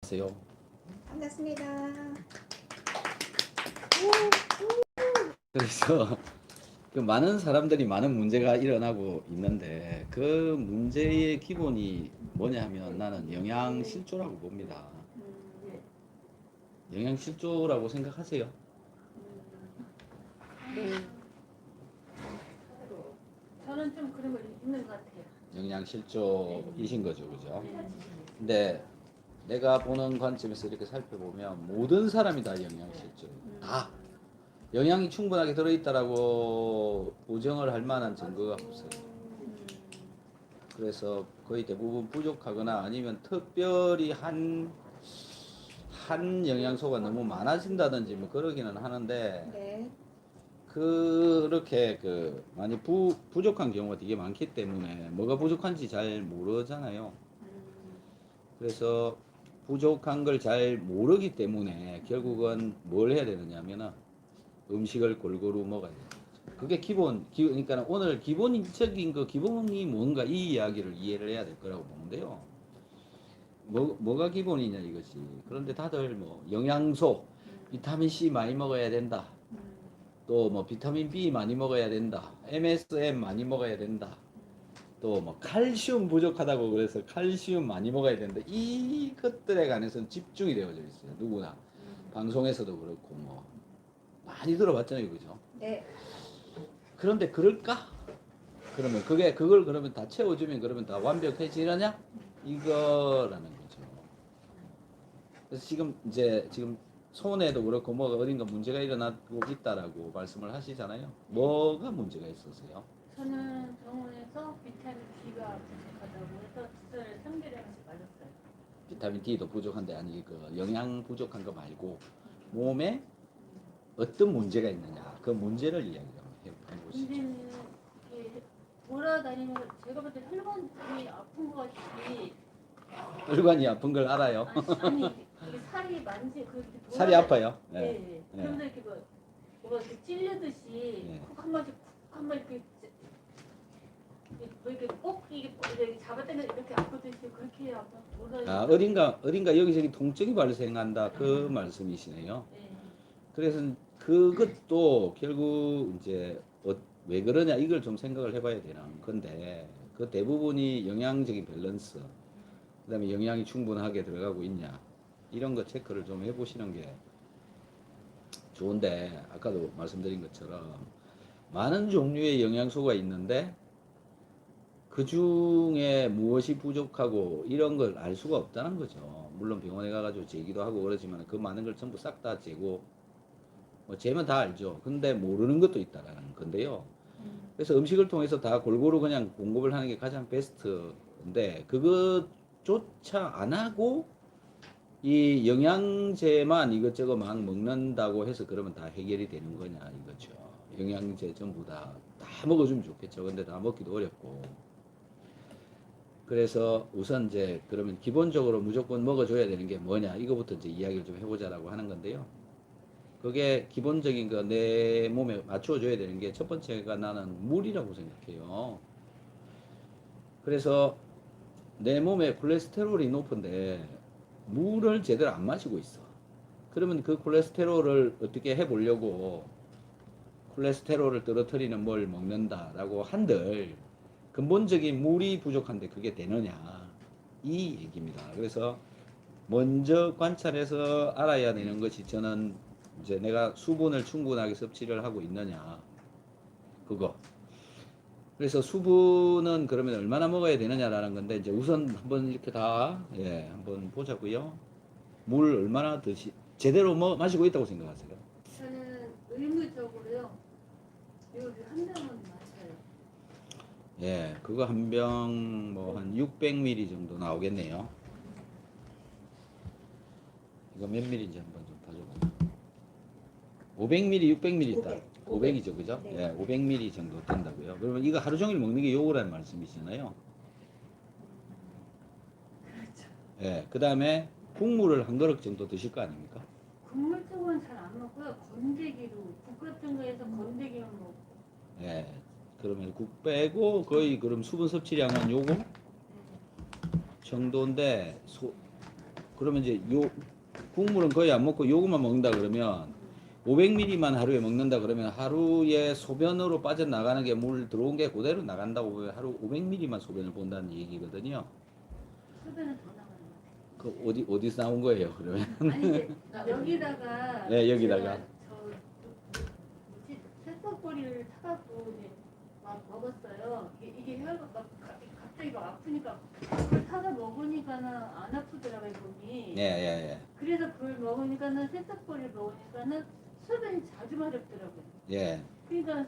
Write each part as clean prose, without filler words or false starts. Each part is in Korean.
안녕하세요. 반갑습니다. 그래서 그 많은 사람들이 많은 문제가 일어나고 있는데 그 문제의 기본이 뭐냐 하면 나는 영양실조라고 봅니다. 영양실조라고 생각하세요? 네. 저는 좀 그런 거 있는 것 같아요. 영양실조이신 거죠, 그죠? 근데 내가 보는 관점에서 이렇게 살펴보면 모든 사람이 다 영양실조. 다 영양이 충분하게 들어있다라고 보정을 할 만한 증거가 없어요. 그래서 거의 대부분 부족하거나 아니면 특별히 한 영양소가 너무 많아진다든지 뭐 그러기는 하는데 네. 그렇게 많이 부족한 경우가 되게 많기 때문에 뭐가 부족한지 잘 모르잖아요. 그래서 부족한 걸 잘 모르기 때문에 결국은 뭘 해야 되느냐면은 음식을 골고루 먹어야 돼요. 그게 그러니까 오늘 기본적인 기본이 뭔가 이 이야기를 이해를 해야 될 거라고 보는데요. 뭐가 기본이냐 이것이. 그런데 다들 뭐 영양소, 비타민 C 많이 먹어야 된다. 또 뭐 비타민 B 많이 먹어야 된다. MSM 많이 먹어야 된다. 또 뭐 칼슘 부족하다고 그래서 칼슘 많이 먹어야 된다. 이것들에 관해서는 집중이 되어져 있어요. 누구나. 방송에서도 그렇고 뭐 많이 들어봤잖아요. 그죠? 네. 그런데 그럴까? 그러면 그걸 그러면 다 채워주면 그러면 다 완벽해지느냐? 이거라는 거죠. 그래서 지금 손에도 그렇고 뭐가 어딘가 문제가 일어나고 있다라고 말씀을 하시잖아요. 뭐가 문제가 있었어요? 저는 병원에서 비타민 D가 부족하다고 해서 주사를 3개월씩 맞았어요. 비타민 D도 부족한데 아니 영양 부족한 거 말고 몸에 어떤 문제가 있느냐 그 문제를 이야기 해보시죠. 문제는 이렇게 돌아다니면 제가 볼 때 혈관이 아픈 것 같이 혈관이 아픈 걸 알아요. 아니 이게 살이 그렇게 살이 아파요. 네. 네. 그러면서 이렇게 뭐가 이렇게 찔르듯이 네. 한 번씩 이렇게 뭐 이렇게 꼭 이게 잡아당겨 이렇게 아프듯이 그렇게 아파 어딘가 여기저기 통증이 발생한다 그 말씀이시네요. 네. 그래서 그것도 결국 이제 왜 그러냐 이걸 좀 생각을 해봐야 되는 건데 그 대부분이 영양적인 밸런스, 그다음에 영양이 충분하게 들어가고 있냐 이런 거 체크를 좀 해보시는 게 좋은데 아까도 말씀드린 것처럼 많은 종류의 영양소가 있는데 그 중에 무엇이 부족하고 이런 걸 알 수가 없다는 거죠. 물론 병원에 가가지고 재기도 하고 그러지만 그 많은 걸 전부 싹 다 재고 뭐 재면 다 알죠. 근데 모르는 것도 있다라는 건데요. 그래서 음식을 통해서 다 골고루 그냥 공급을 하는 게 가장 베스트인데 그것조차 안 하고 이 영양제만 이것저것 막 먹는다고 해서 그러면 다 해결이 되는 거냐 이거죠. 영양제 전부 다 먹어주면 좋겠죠. 근데 다 먹기도 어렵고. 그래서 우선 이제 그러면 기본적으로 무조건 먹어줘야 되는 게 뭐냐 이거부터 이제 이야기를 좀 해보자라고 하는 건데요. 그게 기본적인 거 내 몸에 맞춰줘야 되는 게 첫 번째가 나는 물이라고 생각해요. 그래서 내 몸에 콜레스테롤이 높은데 물을 제대로 안 마시고 있어. 그러면 그 콜레스테롤을 어떻게 해보려고 콜레스테롤을 떨어뜨리는 뭘 먹는다라고 한들 근본적인 물이 부족한데 그게 되느냐 이 얘기입니다. 그래서 먼저 관찰해서 알아야 되는 것이 저는 이제 내가 수분을 충분하게 섭취를 하고 있느냐 그거. 그래서 수분은 그러면 얼마나 먹어야 되느냐라는 건데 이제 우선 한번 이렇게 한번 보자고요. 물 얼마나 제대로 마시고 있다고 생각하세요? 저는 의무적으로요. 여기 한 병은 마셔요. 예, 그거 한 병 뭐 한 600ml 정도 나오겠네요. 이거 몇 ml인지 한번 좀 봐줘봐요. 500ml, 600ml 있다. 500이죠, 그죠? 네. 예, 500ml 정도 된다고요. 그러면 이거 하루 종일 먹는 게 요거라는 말씀이시잖아요. 그렇죠. 예, 그 다음에 국물을 한 그릇 정도 드실 거 아닙니까? 국물 쪽은 잘 안 먹고요. 건더기로 국 같은 거에서 건더기만 먹고. 예, 그러면 국 빼고 거의 그럼 수분 섭취량은 요거 정도인데 그러면 이제 요 국물은 거의 안 먹고 요것만 먹는다 그러면 500ml만 하루에 먹는다 그러면 하루에 소변으로 빠져나가는 게 물 들어온 게 그대로 나간다고 보면 하루 500ml만 소변을 본다는 얘기거든요. 수변은 더 나가는 것 그 어디서 나온 거예요, 그러면? 같아요. 아니 이제 여기다가 네, 여기다가. 제가 뭐지 새싹보리를 타갖고 이제 막 먹었어요. 이게 혀가 막 갑자기 막 아프니까 그걸 타서 먹으니까는 안 아프더라고요 몸이. 예, 예, 예. 그래서 그걸 먹으니까는 새싹보리를 먹으니까는 소변이 자주 마렵더라고요. 예. 그러니까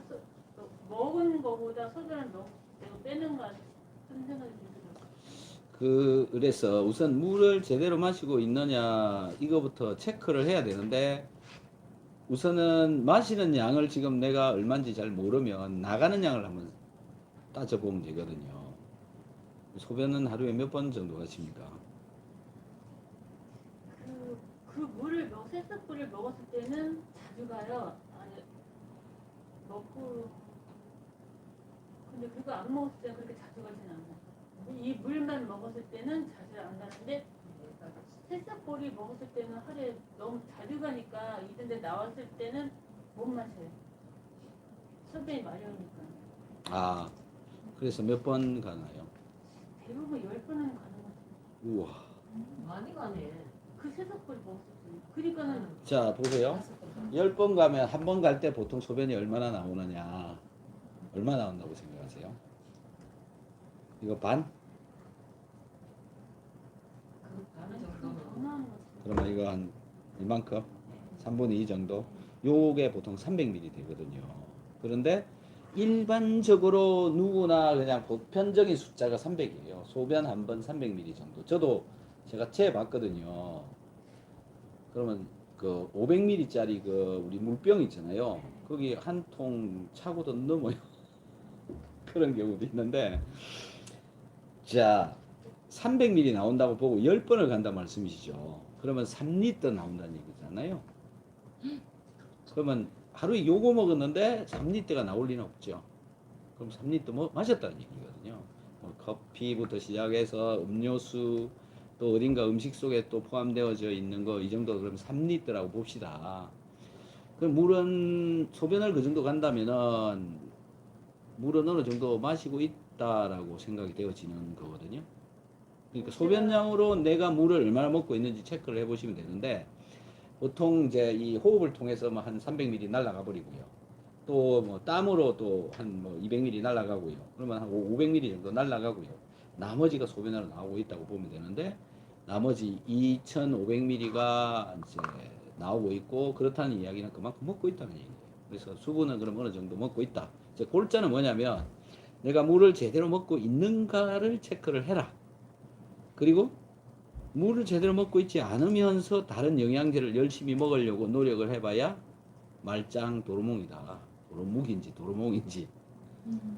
먹은 거보다 소변을 내가 빼는가 그런 생각이 들더라고요. 그래서 우선 물을 제대로 마시고 있느냐 이거부터 체크를 해야 되는데 우선은 마시는 양을 지금 내가 얼마인지 잘 모르면 나가는 양을 한번 따져보면 되거든요. 소변은 하루에 몇 번 정도 하십니까? 그 물을 새싹보리를 먹었을 때는 자주 가요. 아니 먹고 근데 그거 안 먹었을 때 그렇게 자주 가진 않아요. 이 물만 먹었을 때는 자주 안 가는데 새싹보리 먹었을 때는 하루에 너무 자주 가니까 이런데 나왔을 때는 못 마셔요. 소변이 마려우니까. 아, 그래서 몇 번 가나요? 대부분 10번은 가는 것 같아요. 우와. 많이 가네. 그 새싹보리 먹었을 때. 그러니까는 자, 보세요. 10번 가면 한 번 갈 때 보통 소변이 얼마나 나오느냐. 얼마 나온다고 생각하세요? 이거 반? 그 반은 더 정도는 나오는 것 같아요. 그러면 이거 한 이만큼? 3분의 2 정도? 요게 보통 300ml 되거든요. 그런데 일반적으로 누구나 그냥 보편적인 숫자가 300이에요. 소변 한 번 300ml 정도. 저도 제가 재봤거든요. 그러면 그 500ml짜리 그 우리 물병 있잖아요. 거기 한 통 차고도 넘어요. 그런 경우도 있는데, 자, 300ml 나온다고 보고 10번을 간다 말씀이시죠. 그러면 3리터 나온다는 얘기잖아요. 그러면 하루에 요거 먹었는데 3리터가 나올 리는 없죠. 그럼 3리터 마셨다는 얘기거든요. 뭐 커피부터 시작해서 음료수 또 어딘가 음식 속에 또 포함되어져 있는 거 이 정도 그러면 3리터라고 봅시다. 그럼 물은 소변을 그 정도 간다면은 물은 어느 정도 마시고 있다라고 생각이 되어지는 거거든요. 그러니까 소변량으로 내가 물을 얼마나 먹고 있는지 체크를 해보시면 되는데 보통 이제 이 호흡을 통해서 뭐 한 300ml 날아가 버리고요. 또 뭐 땀으로 또 한 뭐 200ml 날아가고요. 그러면 한 500ml 정도 날아가고요. 나머지가 소변으로 나오고 있다고 보면 되는데 나머지 2,500ml가 이제 나오고 있고 그렇다는 이야기는 그만큼 먹고 있다는 얘기예요. 그래서 수분은 그럼 어느 정도 먹고 있다. 이제 골자는 뭐냐면 내가 물을 제대로 먹고 있는가를 체크를 해라. 그리고 물을 제대로 먹고 있지 않으면서 다른 영양제를 열심히 먹으려고 노력을 해봐야 말짱 도루묵이다. 도루묵인지 도루묵인지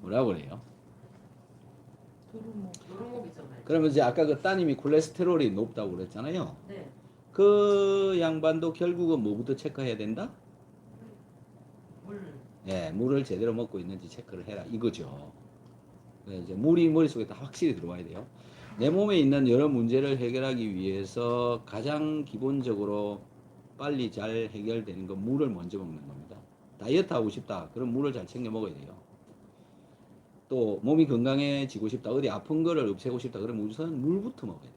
뭐라고 그래요? 도루묵이잖아요. 그러면 이제 아까 그 따님이 콜레스테롤이 높다고 그랬잖아요. 네. 그 양반도 결국은 뭐부터 체크해야 된다? 물. 예, 물을 제대로 먹고 있는지 체크를 해라 이거죠. 그래서 이제 물이 머릿속에 다 확실히 들어와야 돼요. 내 몸에 있는 여러 문제를 해결하기 위해서 가장 기본적으로 빨리 잘 해결되는 건 물을 먼저 먹는 겁니다. 다이어트 하고 싶다. 그럼 물을 잘 챙겨 먹어야 돼요. 또 몸이 건강해지고 싶다. 어디 아픈 거를 없애고 싶다. 그러면 우선 물부터 먹어야 돼요.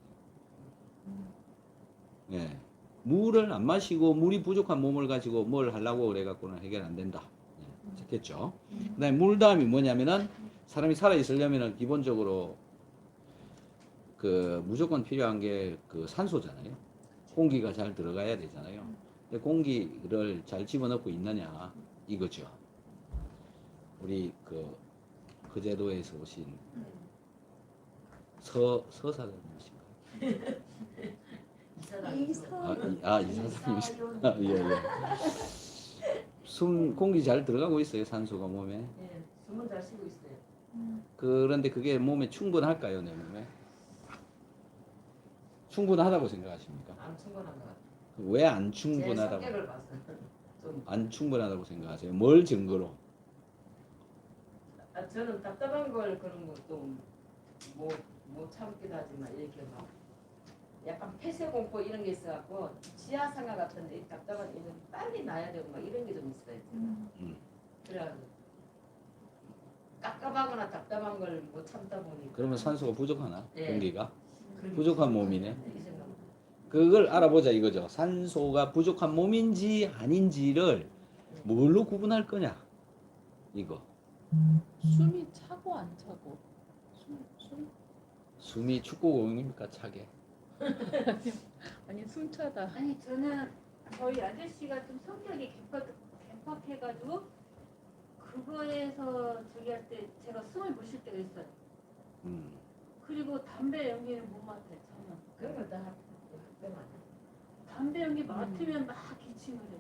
예. 물을 안 마시고 물이 부족한 몸을 가지고 뭘 하려고 그래갖고는 해결 안 된다. 예, 됐겠죠? 그 다음에 물 다음이 뭐냐면은 사람이 살아있으려면은 기본적으로 그 무조건 필요한 게 그 산소잖아요. 공기가 잘 들어가야 되잖아요. 근데 공기를 잘 집어넣고 있느냐 이거죠. 우리 그 제도에서 오신 서사장님이신가요? 이사장님이시죠. 예, 예. 공기 잘 들어가고 있어요, 산소가 몸에. 네. 숨은 잘 쉬고 있어요. 그런데 그게 몸에 충분할까요, 내 몸에? 충분하다고 생각하십니까? 안 충분한 것 같아요. 왜 안 제 충분하다고? 성격을 봐서 좀. 안 충분하다고 생각하세요? 뭘 증거로? 저는 답답한 걸 그런 것도 못 참기도 하지만 이렇게 막 약간 폐쇄공포 이런 게 있어갖고 지하상가 같은데 답답한 이런 빨리 나야 되고 막 이런 게 좀 있어요. 그래가지고 깝깝하거나 답답한 걸 못 참다 보니까. 그러면 산소가 부족하나? 네. 공기가? 그런 부족한 게 몸이네. 이 생각. 그걸 알아보자 이거죠. 산소가 부족한 몸인지 아닌지를 뭘로 구분할 거냐? 이거. 숨이 차고 안 차고. 숨? 숨이 축구공입니까? 차게. 아니 숨차다. 아니 저는 저희 아저씨가 좀 성격이 개팍해가지고 그거에서 저기 할 때 제가 숨을 못 쉴 때가 있어요. 음. 그리고 담배 연기는 못 맡아요 전혀. 그런 거다 담배 연기 맡으면 막 기침을 해요.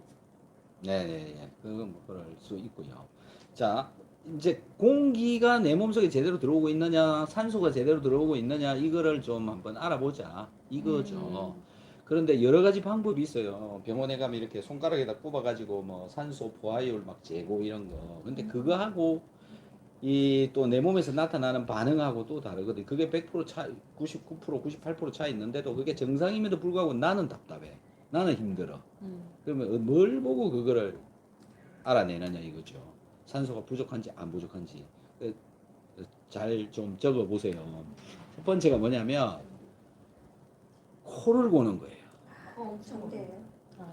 네네네. 그건 뭐 그럴 수 있고요. 자, 이제 공기가 내 몸속에 제대로 들어오고 있느냐, 산소가 제대로 들어오고 있느냐, 이거를 좀 한번 알아보자. 이거죠. 그런데 여러 가지 방법이 있어요. 병원에 가면 이렇게 손가락에다 꼽아가지고 뭐 산소 포화율 막 재고 이런 거. 근데 그거하고 이 또 내 몸에서 나타나는 반응하고 또 다르거든. 그게 100% 차, 99%, 98% 차 있는데도 그게 정상임에도 불구하고 나는 답답해. 나는 힘들어. 그러면 뭘 보고 그거를 알아내느냐 이거죠. 산소가 부족한지 안 부족한지 잘 좀 적어 보세요. 첫 번째가 뭐냐면 코를 고는 거예요. 엄청 돼요.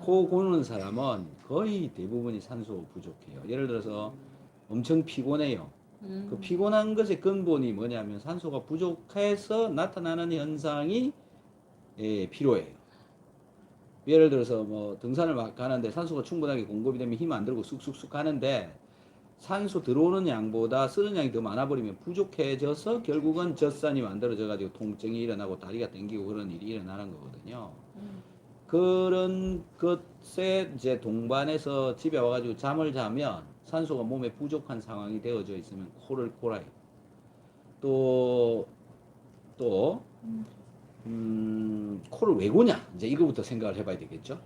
코 고는 사람은 거의 대부분이 산소 부족해요. 예를 들어서 엄청 피곤해요. 그 피곤한 것의 근본이 뭐냐면 산소가 부족해서 나타나는 현상이 필요해요. 예를 들어서 뭐 등산을 막 가는데 산소가 충분하게 공급이 되면 힘 안 들고 쑥쑥쑥 가는데 산소 들어오는 양보다 쓰는 양이 더 많아 버리면 부족해져서 결국은 젖산이 만들어져 가지고 통증이 일어나고 다리가 당기고 그런 일이 일어나는 거거든요. 그런 것에 이제 동반해서 집에 와가지고 잠을 자면 산소가 몸에 부족한 상황이 되어져 있으면 코를 골아요. 또 코를 왜 고냐? 이제 이거부터 생각을 해봐야 되겠죠.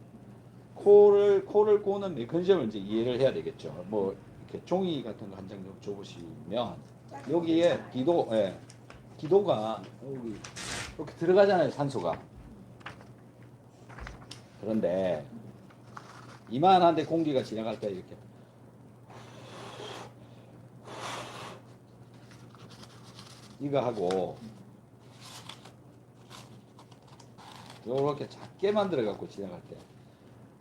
코를 고는 메커니즘을 이제 이해를 해야 되겠죠. 뭐 이렇게 종이 같은 거 한 장 좀 줘보시면 여기에 기도가 여기 이렇게 들어가잖아요, 산소가. 그런데 이만한데 공기가 지나갈 때 이렇게 이거 하고 이렇게 작게 만들어 갖고 지나갈 때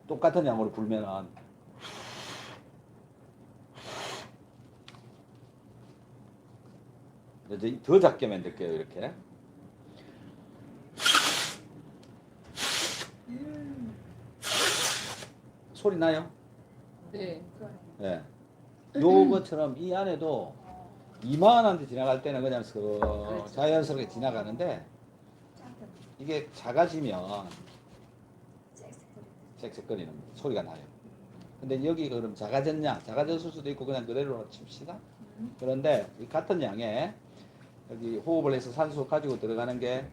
똑같은 양으로 불면은 이제 더 작게 만들게요. 이렇게 소리 나요? 네. 예. 요것처럼 이 안에도 이만한 데 지나갈 때는 그냥 자연스럽게 지나가는데 이게 작아지면 쌕쌕거리는 소리가 나요. 근데 여기 그럼 작아졌냐? 작아졌을 수도 있고 그냥 그대로 칩시다. 그런데 이 같은 양에 여기 호흡을 해서 산소 가지고 들어가는 게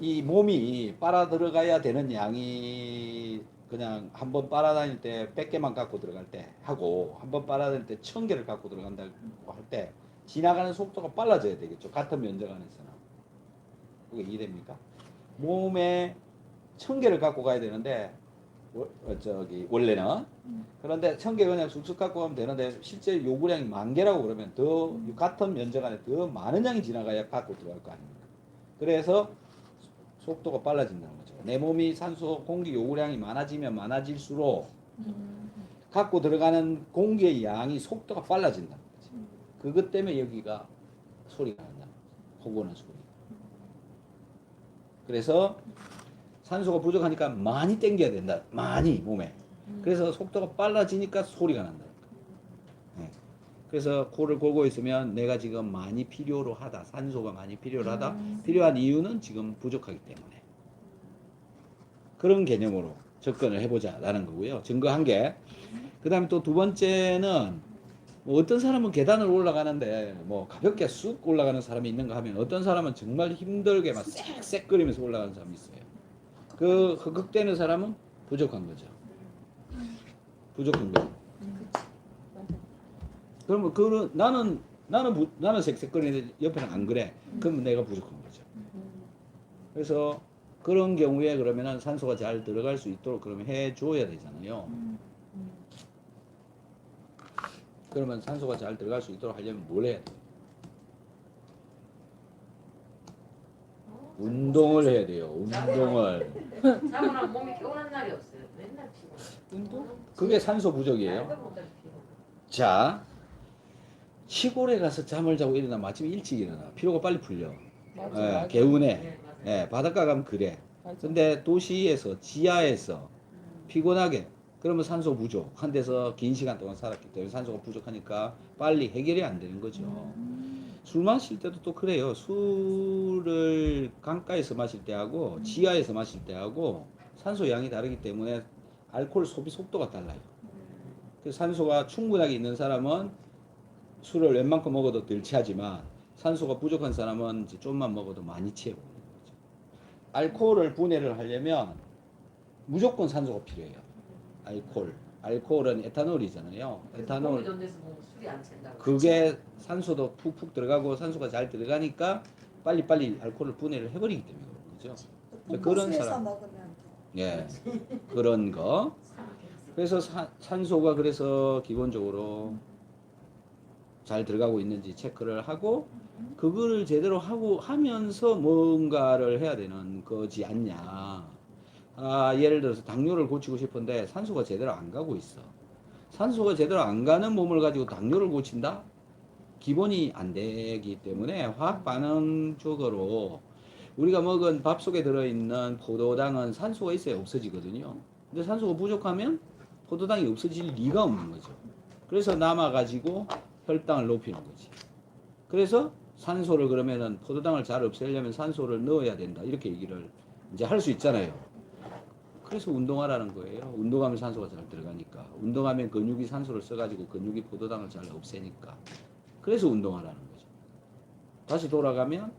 이 몸이 빨아 들어가야 되는 양이 그냥 한번 빨아다닐 때 100개만 갖고 들어갈 때 하고 한번 빨아다닐 때 1000개를 갖고 들어간다고 할 때 지나가는 속도가 빨라져야 되겠죠. 같은 면적 안에서는. 그게 이해됩니까? 몸에 1000개를 갖고 가야 되는데 원래는 그런데 1000개 그냥 쑥쑥 갖고 가면 되는데 실제 요구량이 10,000개라고 그러면 더 같은 면적 안에 더 많은 양이 지나가야 갖고 들어갈 거 아닙니까? 그래서 속도가 빨라진다는 거죠. 내 몸이 산소 공기 요구량이 많아지면 많아질수록 갖고 들어가는 공기의 양이 속도가 빨라진다는 거죠. 그것 때문에 여기가 소리가 난다. 호고는 소리. 그래서 산소가 부족하니까 많이 땡겨야 된다. 많이 몸에. 그래서 속도가 빨라지니까 소리가 난다. 네. 그래서 코를 골고 있으면 내가 지금 많이 필요로 하다. 산소가 많이 필요로 하다. 필요한 이유는 지금 부족하기 때문에. 그런 개념으로 접근을 해보자라는 거고요. 증거 한 개. 그 다음에 또 두 번째는 뭐 어떤 사람은 계단을 올라가는데 뭐 가볍게 쑥 올라가는 사람이 있는가 하면 어떤 사람은 정말 힘들게 막 쌕쌕거리면서 올라가는 사람이 있어요. 그 흑흑대는 사람은 부족한 거죠. 부족한 거죠. 그러면 나는 색색거리는데 옆에는 안 그래. 그러면 내가 부족한 거죠. 그래서 그런 경우에 그러면은 산소가 잘 들어갈 수 있도록 그러면 해줘야 되잖아요. 그러면 산소가 잘 들어갈 수 있도록 하려면 뭘 해야 돼요? 운동을 해야 돼요. 운동을. 자고나 몸이 개운한 날이 없어요. 맨날 피곤해. 운동? 그게 산소 부족이에요. 말도 못할 피곤해. 자, 시골에 가서 잠을 자고 일어나면 아침에 일찍 일어나. 피로가 빨리 풀려. 맞아, 예, 맞아. 개운해. 네, 맞아요. 예, 바닷가 가면 그래. 맞아. 근데 도시에서 지하에서 피곤하게 그러면 산소 부족 한 데서 긴 시간 동안 살았기 때문에 산소가 부족하니까 빨리 해결이 안 되는 거죠. 술 마실 때도 또 그래요. 술을 강가에서 마실 때하고 지하에서 마실 때하고 산소 양이 다르기 때문에 알코올 소비 속도가 달라요. 그래서 산소가 충분하게 있는 사람은 술을 웬만큼 먹어도 덜 취하지만 산소가 부족한 사람은 이제 좀만 먹어도 많이 취해 보는 거죠. 알코올을 분해를 하려면 무조건 산소가 필요해요. 알코올은 에탄올이잖아요. 몸이 에탄올 좋은 데서 보면 술이 안 챈다고. 그게 산소도 푹푹 들어가고 산소가 잘 들어가니까 빨리빨리 알코올을 분해를 해버리기 때문에 그런 거죠. 그런 볶음수에서 사람. 먹으면 예, 그런 거. 그래서 산소가 그래서 기본적으로 잘 들어가고 있는지 체크를 하고 그거를 제대로 하고 하면서 뭔가를 해야 되는 거지 않냐. 아, 예를 들어서 당뇨를 고치고 싶은데 산소가 제대로 안 가고 있어. 산소가 제대로 안 가는 몸을 가지고 당뇨를 고친다? 기본이 안 되기 때문에 화학 반응적으로 우리가 먹은 밥 속에 들어있는 포도당은 산소가 있어야 없어지거든요. 근데 산소가 부족하면 포도당이 없어질 리가 없는 거죠. 그래서 남아가지고 혈당을 높이는 거지. 그래서 산소를 그러면은 포도당을 잘 없애려면 산소를 넣어야 된다. 이렇게 얘기를 이제 할 수 있잖아요. 그래서 운동하라는 거예요. 운동하면 산소가 잘 들어가니까. 운동하면 근육이 산소를 써가지고 근육이 포도당을 잘 없애니까. 그래서 운동하라는 거죠. 다시 돌아가면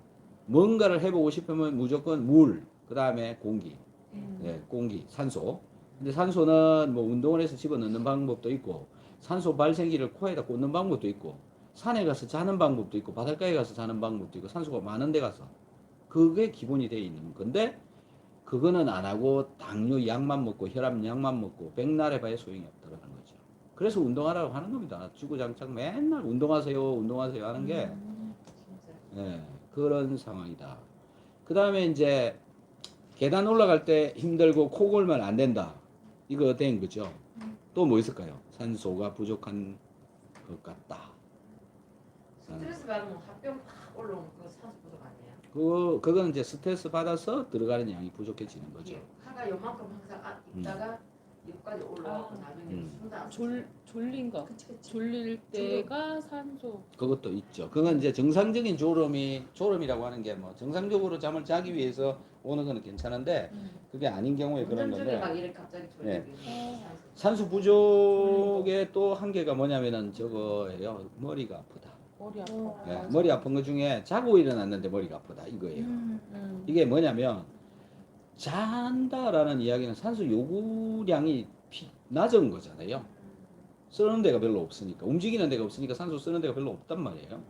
뭔가를 해보고 싶으면 무조건 물, 그 다음에 공기, 예, 공기, 산소. 근데 산소는 뭐 운동을 해서 집어넣는 방법도 있고, 산소 발생기를 코에다 꽂는 방법도 있고, 산에 가서 자는 방법도 있고, 바닷가에 가서 자는 방법도 있고, 산소가 많은 데 가서. 그게 기본이 돼 있는 건데, 그거는 안 하고 당뇨 약만 먹고 혈압 약만 먹고 백날 해봐야 소용이 없다는 거죠. 그래서 운동하라고 하는 겁니다. 주구장창 맨날 운동하세요 하는 게 예, 그런 상황이다. 그 다음에 이제 계단 올라갈 때 힘들고 코 골면 안 된다. 이거 된 거죠. 또 뭐 있을까요? 산소가 부족한 것 같다. 스트레스 받으면 합병 확 올라오면 그거 산소 부족 아니에요? 그거는 이제 스트레스 받아서 들어가는 양이 부족해지는 거죠. 하가 요만큼 항상 있다가 여기까지 올라가고 나중에 숨도 안 졸린 거. 그치 그치. 졸릴 때가 산소. 그것도 있죠. 그건 이제 정상적인 졸음이라고 하는 게 뭐 정상적으로 잠을 자기 위해서 오는 거는 괜찮은데 그게 아닌 경우에 그런 운전 중에 막 건데 이렇게 갑자기 예. 졸리게 산소 부족의 또 한계가 뭐냐면은 저거예요. 머리가 아프다. 머리 아파. 예, 맞아. 머리 아픈 것 중에 자고 일어났는데 머리가 아프다 이거예요. 이게 뭐냐면 잔다라는 이야기는 산소 요구량이 낮은 거잖아요. 쓰는 데가 별로 없으니까 움직이는 데가 없으니까 산소 쓰는 데가 별로 없단 말이에요.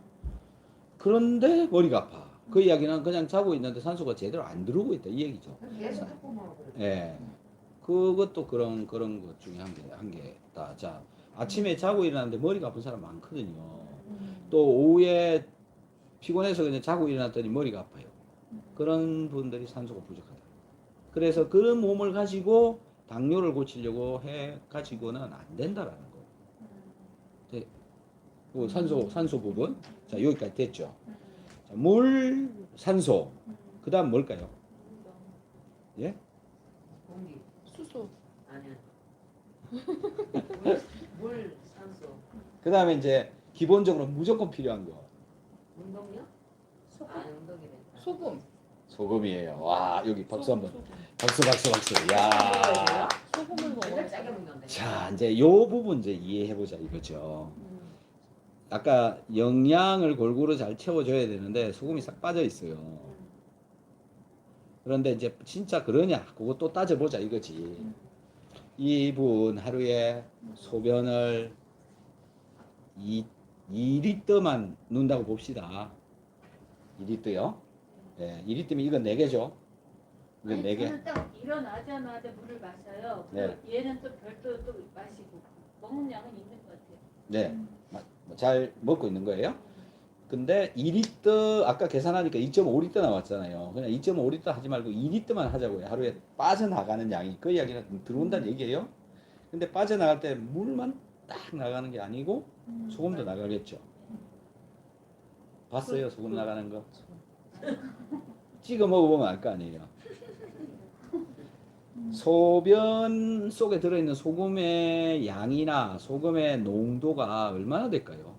그런데 머리가 아파. 그 이야기는 그냥 자고 있는데 산소가 제대로 안 들어오고 있다 이 얘기죠. 계속 해보면 그래. 예. 그것도 그런 것 중에 한 개다. 자, 아침에 자고 일어났는데 머리가 아픈 사람 많거든요. 또 오후에 피곤해서 그냥 자고 일어났더니 머리가 아파요. 그런 분들이 산소가 부족하다. 그래서 그런 몸을 가지고 당뇨를 고치려고 해 가지고는 안 된다라는 거. 네. 그 산소 부분. 자, 여기까지 됐죠. 자, 물, 산소. 그다음 뭘까요? 예? 공기 수소. 아니야. 물 산소 그다음에 이제 기본적으로 무조건 필요한 거. 운동요? 아니 운동이래. 소금. 소금이에요. 와, 여기 박수 한번. 소금. 박수. 야. 소금을 먹어. 맨날 짜게 먹는데. 자, 이제 요 부분 이제 이해해보자 이거죠. 아까 영양을 골고루 잘 채워줘야 되는데 소금이 싹 빠져 있어요. 그런데 이제 진짜 그러냐? 그거 또 따져보자 이거지. 이분 하루에 소변을 2리터만 넣는다고 봅시다. 2리터요. 예, 2리터면 이건 4개죠. 이게 아니, 4개. 저는 딱 일어나자마자 물을 마셔요. 네. 그리고 얘는 또 별도로 또 마시고 먹는 양은 있는 것 같아요. 네. 잘 먹고 있는 거예요. 근데 2리터 아까 계산하니까 2.5리터 나왔잖아요. 그냥 2.5리터 하지 말고 2리터만 하자고요. 하루에 빠져나가는 양이 그 이야기는 들어온다는 얘기예요. 근데 빠져나갈 때 물만 딱 나가는 게 아니고 소금도 나가겠죠. 봤어요? 소금 나가는 거? 찍어 먹어보면 알 거 아니에요. 소변 속에 들어있는 소금의 양이나 소금의 농도가 얼마나 될까요?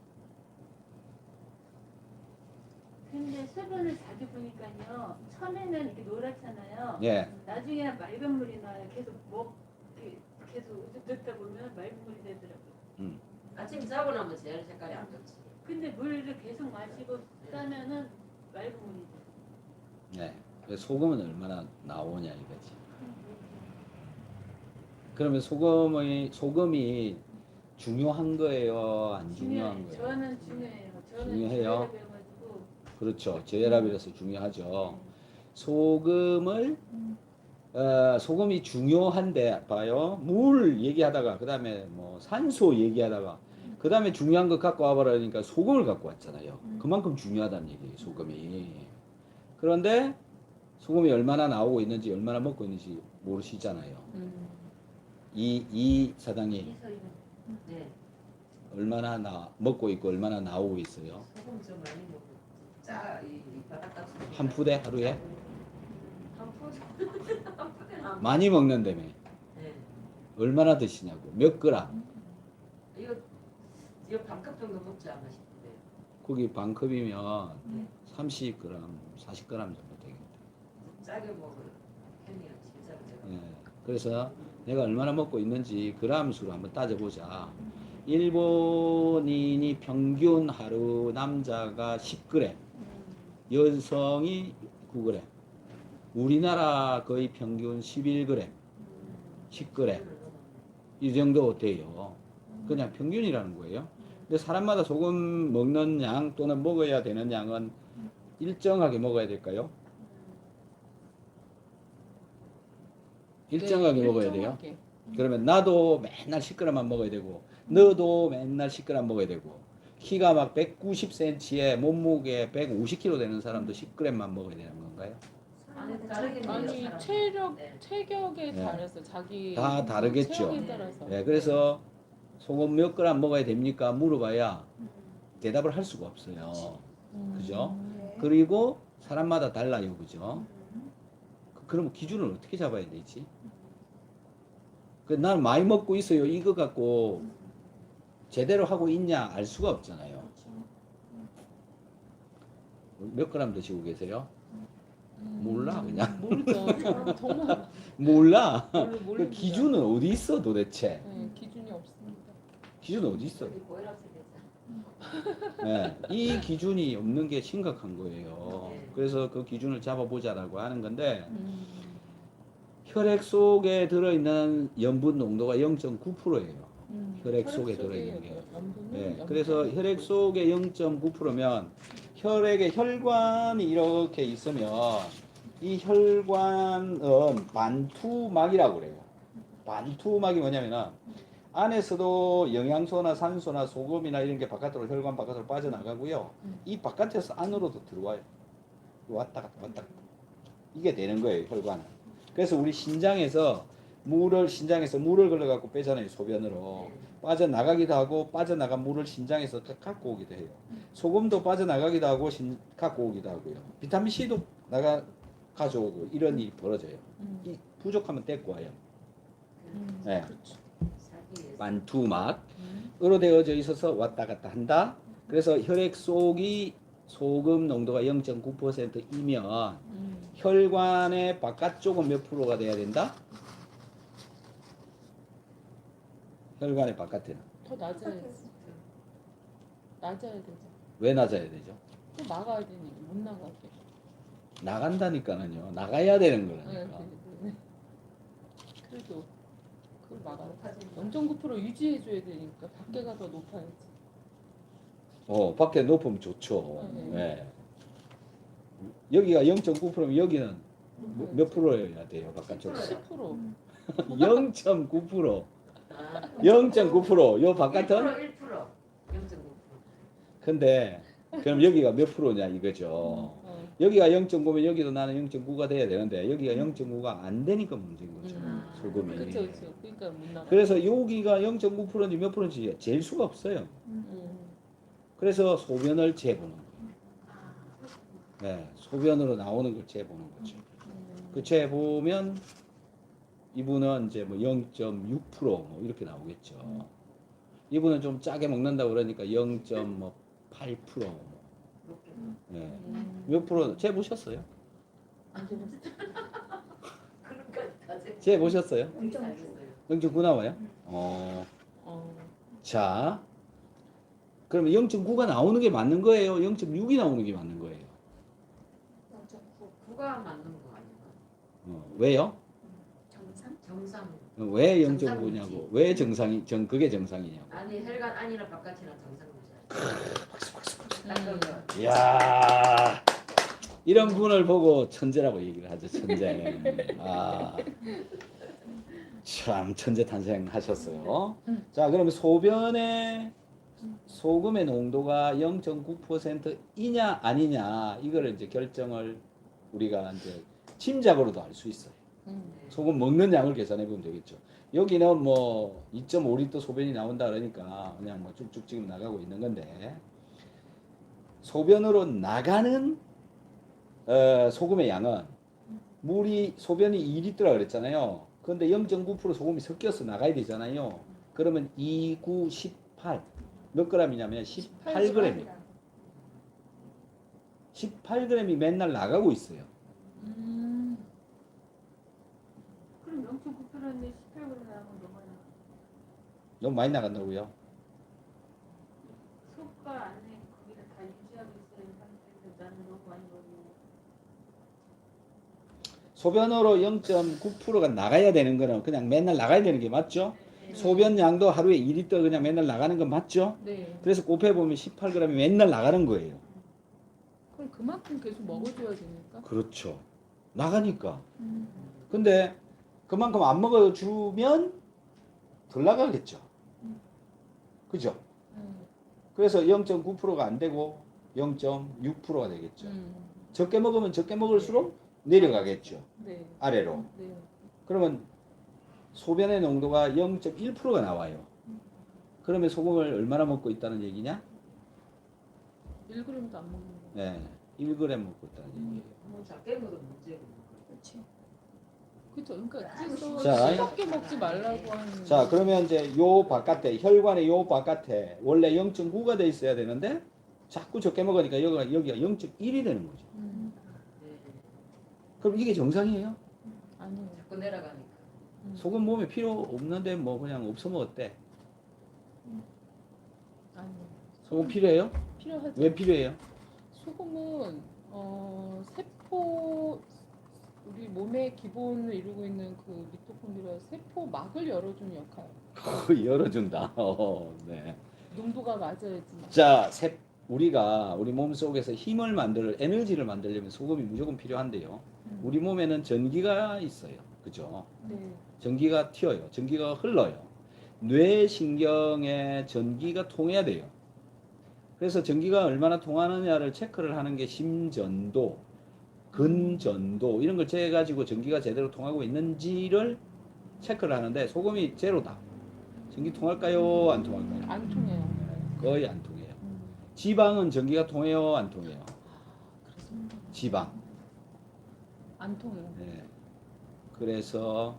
근데 수분을 자주 보니까요. 처음에는 이렇게 노랗잖아요. 예. 나중에 맑은 물이 나요. 계속 듣다 보면 맑은 물이 되더라고요. 아침 자고 나면 제일 색깔이 안 좋지. 근데 물을 계속 마시고 따면은 맑은 물이 돼요. 네. 그래서 소금은 얼마나 나오냐 이거지. 그러면 소금이 중요한 거예요, 안 중요한 거예요? 저는 중요해요. 저는 중요해요? 배워가지고 그렇죠. 저혈압이라서 중요하죠. 소금이 중요한데 봐요. 물 얘기하다가 그다음에 뭐 산소 얘기하다가 그다음에 중요한 거 갖고 와버리니까 소금을 갖고 왔잖아요. 그만큼 중요하다는 얘기예요, 소금이. 그런데 소금이 얼마나 나오고 있는지 얼마나 먹고 있는지 모르시잖아요. 이 사장님 그래서 이거 네. 얼마나 먹고 있고 얼마나 나오고 있어요? 소금 좀 많이 먹고 이 바닥 한 푸대 하루에? 한 푸대 많이 먹는다며. 네. 얼마나 드시냐고. 몇 그램? 이거 반컵 정도 먹지 않나 싶은데. 고기 반컵이면 30g, 40g 정도 되겠다. 짜게 먹을 편이야 진짜로 제가. 예. 그래서 내가 얼마나 먹고 있는지 그램 수로 한번 따져보자. 일본인이 평균 하루 남자가 10g, 여성이 9g. 우리나라 거의 평균 11g, 10g. 이 정도 돼요. 그냥 평균이라는 거예요. 근데 사람마다 소금 먹는 양 또는 먹어야 되는 양은 일정하게 먹어야 될까요? 일정하게 먹어야 돼요. 일정하게. 그러면 나도 맨날 10g만 먹어야 되고 너도 맨날 10g 먹어야 되고 키가 막 190cm에 몸무게 150kg 되는 사람도 10g만 먹어야 되는 건가요? 아니 다르겠네요. 아니 사람이. 네. 체격에 네. 따라서 자기 다 다르겠죠. 체력에 따라서. 네, 그래서 소금 몇 그램 먹어야 됩니까? 물어봐야 대답을 할 수가 없어요. 그죠? 네. 그리고 사람마다 달라요. 그죠? 그럼 기준을 어떻게 잡아야 되지? 나는 많이 먹고 있어요. 이거 갖고 제대로 하고 있냐 알 수가 없잖아요. 몇 그램 드시고 계세요? 몰라 그냥. 모르죠. 정말 몰라. 그 모릅니다. 기준은 어디 있어 도대체? 네, 기준이 없습니다. 기준은 어디 있어? 우리 고혈압세 됐잖아. 네, 이 기준이 없는 게 심각한 거예요. 네. 그래서 그 기준을 잡아보자라고 하는 건데 혈액 속에 들어있는 염분 농도가 0.9%예요. 혈액 속에 들어있는 게. 네, 그래서 혈액 속에 0.9%면 혈액에 혈관이 이렇게 있으면 이 혈관은 반투막이라고 그래요. 반투막이 뭐냐면은 안에서도 영양소나 산소나 소금이나 이런 게 바깥으로 혈관 바깥으로 빠져나가고요. 이 바깥에서 안으로도 들어와요. 왔다 갔다 왔다 갔다. 이게 되는 거예요, 혈관은. 그래서 우리 신장에서 물을 걸러갖고 빼잖아요, 소변으로. 빠져나가기도 하고 빠져나간 물을 신장에서 갖고 오기도 해요. 소금도 빠져나가기도 하고 갖고 오기도 하고요. 비타민C도 가져오고 이런 일이 벌어져요. 이 부족하면 데리고 와요. 네. 반투막으로 되어져 있어서 왔다 갔다 한다. 그래서 혈액 속이 소금 농도가 0.9%이면 혈관의 바깥쪽은 몇 프로가 돼야 된다? 혈관의 바깥에는 더 낮아야지. 낮아야 되죠. 왜 낮아야 되죠? 또 나가야 되니까 못 나가게. 나간다니까는요. 나가야 되는 네, 거라니까. 네. 그래도 그걸 막아. 0.9% 유지해줘야 되니까 밖에가 더 높아야지. 밖에 높으면 좋죠. 네. 네. 여기가 0.9%면 여기는 몇 프로여야 돼요, 바깥쪽으로? 10%. 0.9%. 아, 0.9%. 요 바깥은? 1%. 0.9%. 근데 그럼 여기가 몇 프로냐 이거죠. 어. 여기가 0.9면 여기도 나는 0.9가 돼야 되는데 여기가 0.9가 안 되니까 문제인 거죠. 소금이. 그렇죠, 그렇죠. 그러니까 못 나가. 그래서 여기가 0.9%인지 몇 프로인지 잴 수가 없어요. 그래서 소변을 재보는 거예요. 네, 소변으로 나오는 걸 재보는 거죠. 그 재보면 이분은 이제 뭐 0.6%뭐 이렇게 나오겠죠. 이분은 좀 짜게 먹는다 그러니까 0.8%. 네. 몇 프로 재보셨어요? 안 되면 그런까지 재보셨어요? 0.9. 0.9 나와요? 어. 자, 그러면 0.9가 나오는 게 맞는 거예요? 0.6이 나오는 게 맞는 거예요? 0.9. 9가 맞는 거 아닌가? 왜요? 정상? 정상. 왜 정상이지. 0.9냐고? 왜 그게 정상이냐고? 아니 혈관 안이나 바깥이나 정상이잖아. 이야, 이런 분을 보고 천재라고 얘기를 하죠, 천재. 아, 참 천재 탄생하셨어요. 자, 그러면 소변에 소금의 농도가 0.9%이냐 아니냐 이거를 이제 결정을 우리가 이제 짐작으로도 알 수 있어요. 소금 먹는 양을 계산해 보면 되겠죠. 여기는 뭐 2.5리터 소변이 나온다 그러니까 그냥 뭐 쭉쭉 지금 나가고 있는 건데 소변으로 나가는 소금의 양은 소변이 2리터라 그랬잖아요. 그런데 0.9% 소금이 섞여서 나가야 되잖아요. 그러면 2, 9, 18 몇 g이냐면 18g이에요. 18g이 맨날 나가고 있어요. 그럼 0.9%인데 18g 나가면 너무 많이 나가. 너무 많이 나간다고요? 속과 안에 거기를 다 유지하고 있어야 상태에서 나는 너무 많이 먹는. 소변으로 0.9%가 나가야 되는 거는 그냥 맨날 나가야 되는 게 맞죠? 소변 양도 하루에 2리터 그냥 맨날 나가는 건 맞죠? 네. 그래서 곱해보면 18g이 맨날 나가는 거예요. 그럼 그만큼 계속 먹어줘야 되니까. 그렇죠. 나가니까. 근데 그만큼 안 먹어주면 덜 나가겠죠. 그죠? 그래서 0.9%가 안 되고 0.6%가 되겠죠. 적게 먹으면 적게 먹을수록 내려가겠죠. 네. 아래로. 네. 그러면 소변의 농도가 0.1%가 나와요. 그러면 소금을 얼마나 먹고 있다는 얘기냐? 1g도 안 먹는 거. 네, 1g 먹고 있다는 얘기예요. 뭐 작게 먹어도 문제고. 그렇지. 그렇죠. 그러니까 그래서 자, 싱겁게 먹지 말라고 하는. 자, 그러면 이제 요 바깥에 혈관의 요 바깥에 원래 0.9가 돼 있어야 되는데 자꾸 적게 먹으니까 여기가 0.1이 되는 거죠. 네. 그럼 이게 정상이에요? 아니에요. 자꾸 내려가니까. 소금 몸에 필요 없는데 뭐 그냥 없으면 어때? 아니에요. 소금 필요해요? 필요하죠. 왜 필요해요? 소금은 세포 우리 몸의 기본을 이루고 있는 그 미토콘드리아 세포 막을 열어주는 역할. 열어준다. 네. 농도가 맞아야지. 자, 우리가 우리 몸 속에서 힘을 에너지를 만들려면 소금이 무조건 필요한데요. 우리 몸에는 전기가 있어요. 그죠? 네. 전기가 튀어요. 전기가 흘러요. 뇌신경에 전기가 통해야 돼요. 그래서 전기가 얼마나 통하느냐를 체크를 하는 게 심전도, 근전도 이런 걸 재가지고 전기가 제대로 통하고 있는지를 체크를 하는데 소금이 제로다. 전기 통할까요? 안 통할까요? 안 통해요. 거의 안 통해요. 지방은 전기가 통해요? 안 통해요? 그렇습니다. 지방. 안 통해요. 네. 그래서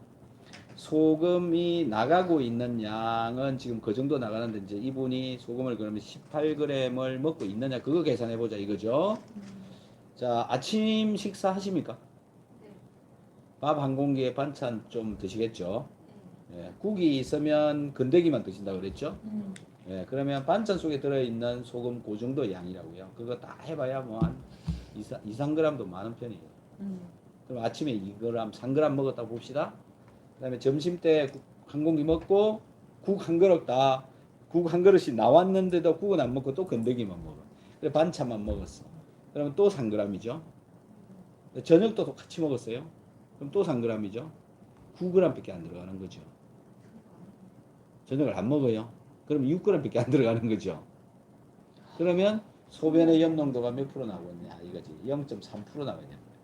소금이 나가고 있는 양은 지금 그 정도 나가는데 이제 이분이 소금을 그러면 18g을 먹고 있느냐 그거 계산해 보자 이거죠. 자, 아침 식사 하십니까? 네. 밥 한 공기에 반찬 좀 드시겠죠. 예, 국이 있으면 건더기만 드신다 그랬죠. 예, 그러면 반찬 속에 들어있는 소금 그 정도 양이라고요. 그거 다 해봐야 뭐 한 2, 3g도 많은 편이에요. 그럼 아침에 2g, 3g 먹었다고 봅시다. 그 다음에 점심 때 한 공기 먹고 국 한 그릇 국 한 그릇이 나왔는데도 국은 안 먹고 또 건더기만 먹어. 그래 반찬만 먹었어. 그러면 또 3g이죠. 저녁도 똑같이 먹었어요. 그럼 또 3g이죠. 9g밖에 안 들어가는 거죠. 저녁을 안 먹어요. 그럼 6g밖에 안 들어가는 거죠. 그러면 소변의 염농도가 몇 프로 나오고 있냐 이거지. 0.3% 나와야 되는 거예요.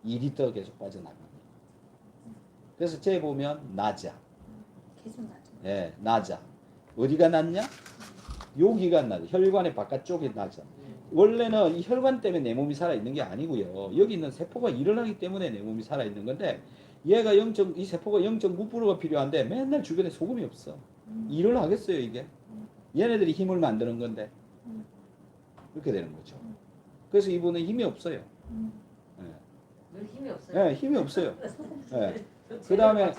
2리터 계속 빠져나갑니다. 그래서 쟤 보면 낮아. 계속 나죠. 예, 낮아. 어디가 낮냐? 여기가 낮아. 혈관의 바깥쪽이 낮아. 원래는 이 혈관 때문에 내 몸이 살아있는 게 아니고요. 여기 있는 세포가 일어나기 때문에 내 몸이 살아있는 건데 얘가 이 세포가 0.9%가 필요한데 맨날 주변에 소금이 없어. 일을 하겠어요 이게? 얘네들이 힘을 만드는 건데 이렇게 되는 거죠. 그래서 이분은 힘이 없어요. 늘 힘이 없어요. 예, 힘이 없어요. 예. 그다음에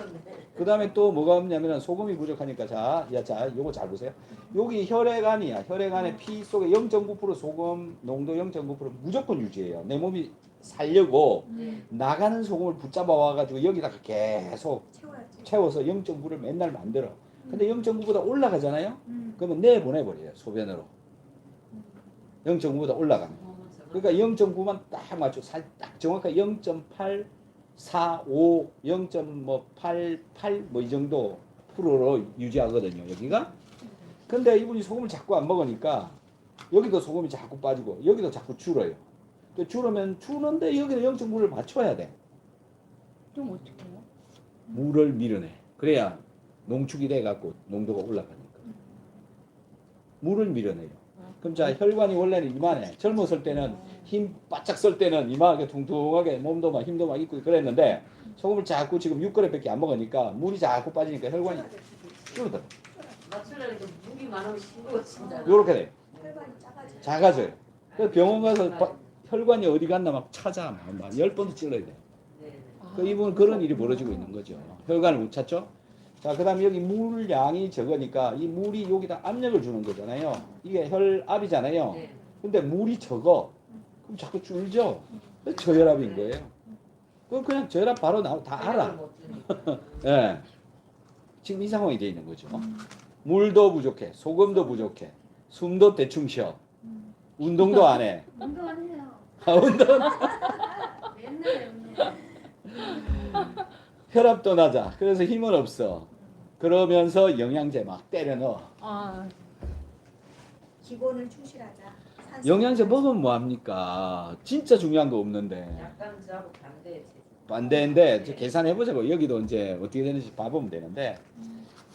그 다음에 또 뭐가 없냐면 소금이 부족하니까 자, 요거 잘 보세요. 여기 혈액안이야. 혈액안에 피 속에 0.9% 소금 농도 0.9% 무조건 유지해요. 내 몸이 살려고 나가는 소금을 붙잡아 와가지고 여기다가 계속 채워야지. 채워서 0.9를 맨날 만들어. 근데 0.9보다 올라가잖아요. 그러면 내보내버려요. 소변으로. 0.9보다 올라가면. 그러니까 0.9만 딱 맞춰. 딱 정확하게 0.8 4, 5, 0.88 뭐 이 정도 프로로 유지하거든요. 여기가. 근데 이분이 소금을 자꾸 안 먹으니까 여기도 소금이 자꾸 빠지고 여기도 자꾸 줄어요. 또 줄으면 주는데 여기는 0.9를 맞춰야 돼. 좀 어떻게 해요? 물을 밀어내. 그래야 농축이 돼갖고 농도가 올라가니까. 물을 밀어내요. 그럼 자 혈관이 원래는 이만해. 젊었을 때는 힘 바짝 쓸 때는 이만하게 퉁퉁하게 몸도 막 힘도 막 있고 그랬는데 소금을 자꾸 지금 6g밖에 안 먹으니까 물이 자꾸 빠지니까 혈관이 줄어들어. 맞추려니까 무기 많으면 싱거워진다. 요렇게 돼. 혈관이 작아져. 작아져요. 그래서 병원 가서 혈관이 어디 갔나 막 찾아. 막 10번도 찔러야 돼. 그 이분은 그런 일이 벌어지고 있는 거죠. 혈관을 못 찾죠. 자, 그 다음에 여기 물 양이 적으니까 이 물이 여기다 압력을 주는 거잖아요. 이게 혈압이잖아요. 근데 물이 적어. 그럼 자꾸 줄죠. 저혈압인 거예요. 그럼 그냥 저혈압 바로 다 알아. 예. 지금 이 상황이 돼 있는 거죠. 물도 부족해. 소금도 부족해. 숨도 대충 쉬어. 운동도 안 해. 운동 안 해요. 운동. 옛날에 운동. 혈압도 낮아. 그래서 힘은 없어. 그러면서 영양제 막 때려 넣어. 아, 기본을 충실하자. 산소. 영양제 먹으면 뭐합니까? 진짜 중요한 거 없는데. 약간 저하고 반대지. 반대인데 계산해보자고. 여기도 이제 어떻게 되는지 봐보면 되는데.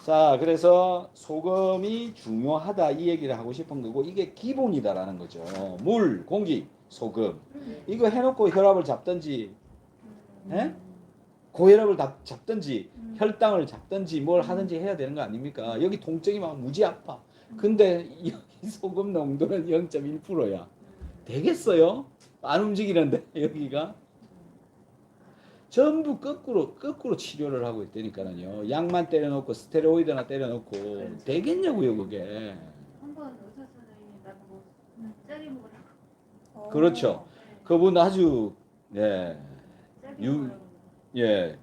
자, 그래서 소금이 중요하다 이 얘기를 하고 싶은 거고 이게 기본이다라는 거죠. 물, 공기, 소금. 이거 해놓고 혈압을 잡든지 예? 고혈압을 잡든지 혈당을 잡든지 뭘 하든지 해야 되는 거 아닙니까? 여기 통증이 막 무지 아파. 근데 여기 소금 농도는 0.1%야. 되겠어요? 안 움직이는데 여기가 전부 거꾸로 치료를 하고 있다니까요. 약만 때려놓고 스테로이드나 때려놓고 되겠냐고요 그게. 한번 의사 선생님이 나보고 짜리 먹으라고. 그렇죠. 그분 아주 예. 짜리 유- 먹으라고. 예.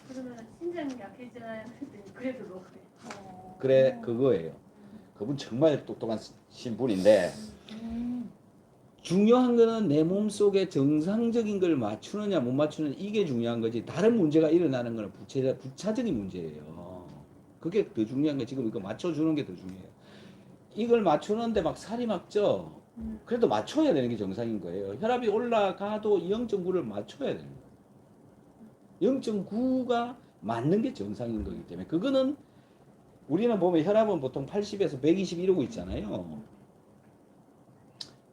그러면 신장 약해지나요? 그랬더니 그래도 먹어요. 그래 그거예요. 그분 정말 똑똑한 신분인데 중요한 거는 내 몸속에 정상적인 걸 맞추느냐 못 맞추느냐 이게 중요한 거지 다른 문제가 일어나는 거는 부차적인 문제예요. 그게 더 중요한 게 지금 이거 맞춰주는 게 더 중요해요. 이걸 맞추는데 막 살이 막 쪄. 그래도 맞춰야 되는 게 정상인 거예요. 혈압이 올라가도 0.9를 맞춰야 되는 거예요. 0.9가 맞는 게 정상인 거기 때문에 그거는 우리는 보면 혈압은 보통 80에서 120 이러고 있잖아요.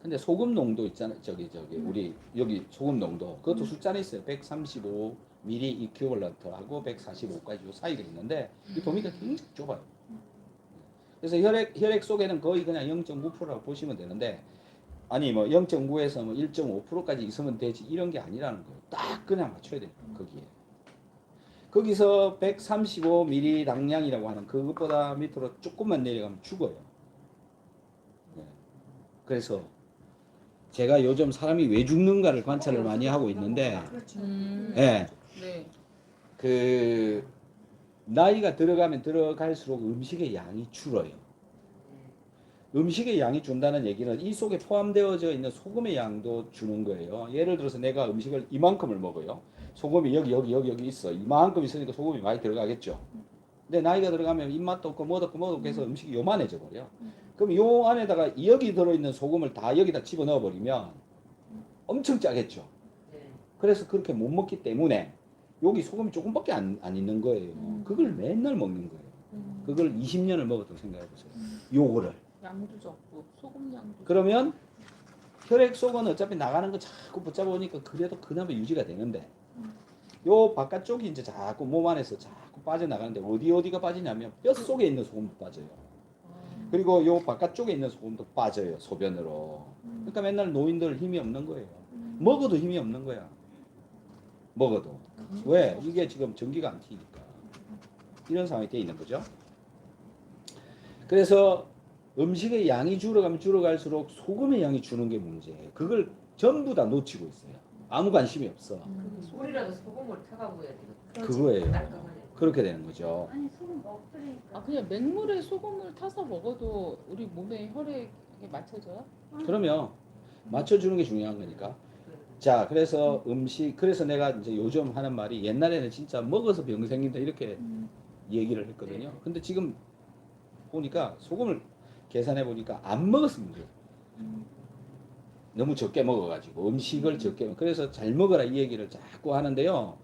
근데 소금 농도 있잖아요. 저기 우리 여기 소금 농도 그것도 숫자는 있어요. 135 미리 이큐벌런트하고 145까지 요 사이가 있는데 이 범위가 굉장히 좁아요. 그래서 혈액 속에는 거의 그냥 0.9%라고 보시면 되는데 아니 뭐 0.9에서 뭐 1.5%까지 있으면 되지 이런 게 아니라는 거예요. 딱 그냥 맞춰야 돼요. 거기에. 거기서 135ml 당량이라고 하는 그것보다 밑으로 조금만 내려가면 죽어요. 네. 그래서 제가 요즘 사람이 왜 죽는가를 관찰을 많이 하고 있는데, 그렇죠. 예, 네. 그 나이가 들어가면 들어갈수록 음식의 양이 줄어요. 음식의 양이 준다는 얘기는 이 속에 포함되어져 있는 소금의 양도 주는 거예요. 예를 들어서 내가 음식을 이만큼을 먹어요. 소금이 여기 있어. 이만큼 있으니까 소금이 많이 들어가겠죠. 근데 나이가 들어가면 입맛도 없고 뭐도 없고 해서 음식이 요만해져 버려. 그럼 요 안에다가 여기 들어있는 소금을 다 여기다 집어넣어 버리면 엄청 짜겠죠. 네. 그래서 그렇게 못 먹기 때문에 여기 소금이 조금밖에 안 있는 거예요. 그걸 맨날 먹는 거예요. 그걸 20년을 먹었다고 생각해 보세요. 요거를. 양도 적고 소금 양도. 그러면 혈액 속은 어차피 나가는 거 자꾸 붙잡아 오니까 그래도 그나마 유지가 되는데 요 바깥쪽이 이제 자꾸 몸 안에서 자꾸 빠져나가는데 어디가 빠지냐면 뼈 속에 있는 소금도 빠져요. 그리고 요 바깥쪽에 있는 소금도 빠져요. 소변으로. 그러니까 맨날 노인들 힘이 없는 거예요. 먹어도 힘이 없는 거야. 먹어도. 왜? 이게 지금 전기가 안 튀니까. 이런 상황이 돼 있는 거죠. 그래서 음식의 양이 줄어갈수록 소금의 양이 주는 게 문제예요. 그걸 전부 다 놓치고 있어요. 아무 관심이 없어. 물이라도 소금을 타가고 해야 되거든. 그거예요. 깔끔하게. 그렇게 되는 거죠. 아니 소금 먹으니까. 아 그냥 맹물에 소금을 타서 먹어도 우리 몸에 혈액에 맞춰져요? 그러면 맞춰주는 게 중요한 거니까. 자, 그래서 그래서 내가 이제 요즘 하는 말이 옛날에는 진짜 먹어서 병 생긴다 이렇게 얘기를 했거든요. 근데 지금 보니까 소금을 계산해 보니까 안 먹었으면 돼요. 너무 적게 먹어가지고 음식을 적게 그래서 잘 먹어라 이 얘기를 자꾸 하는데요.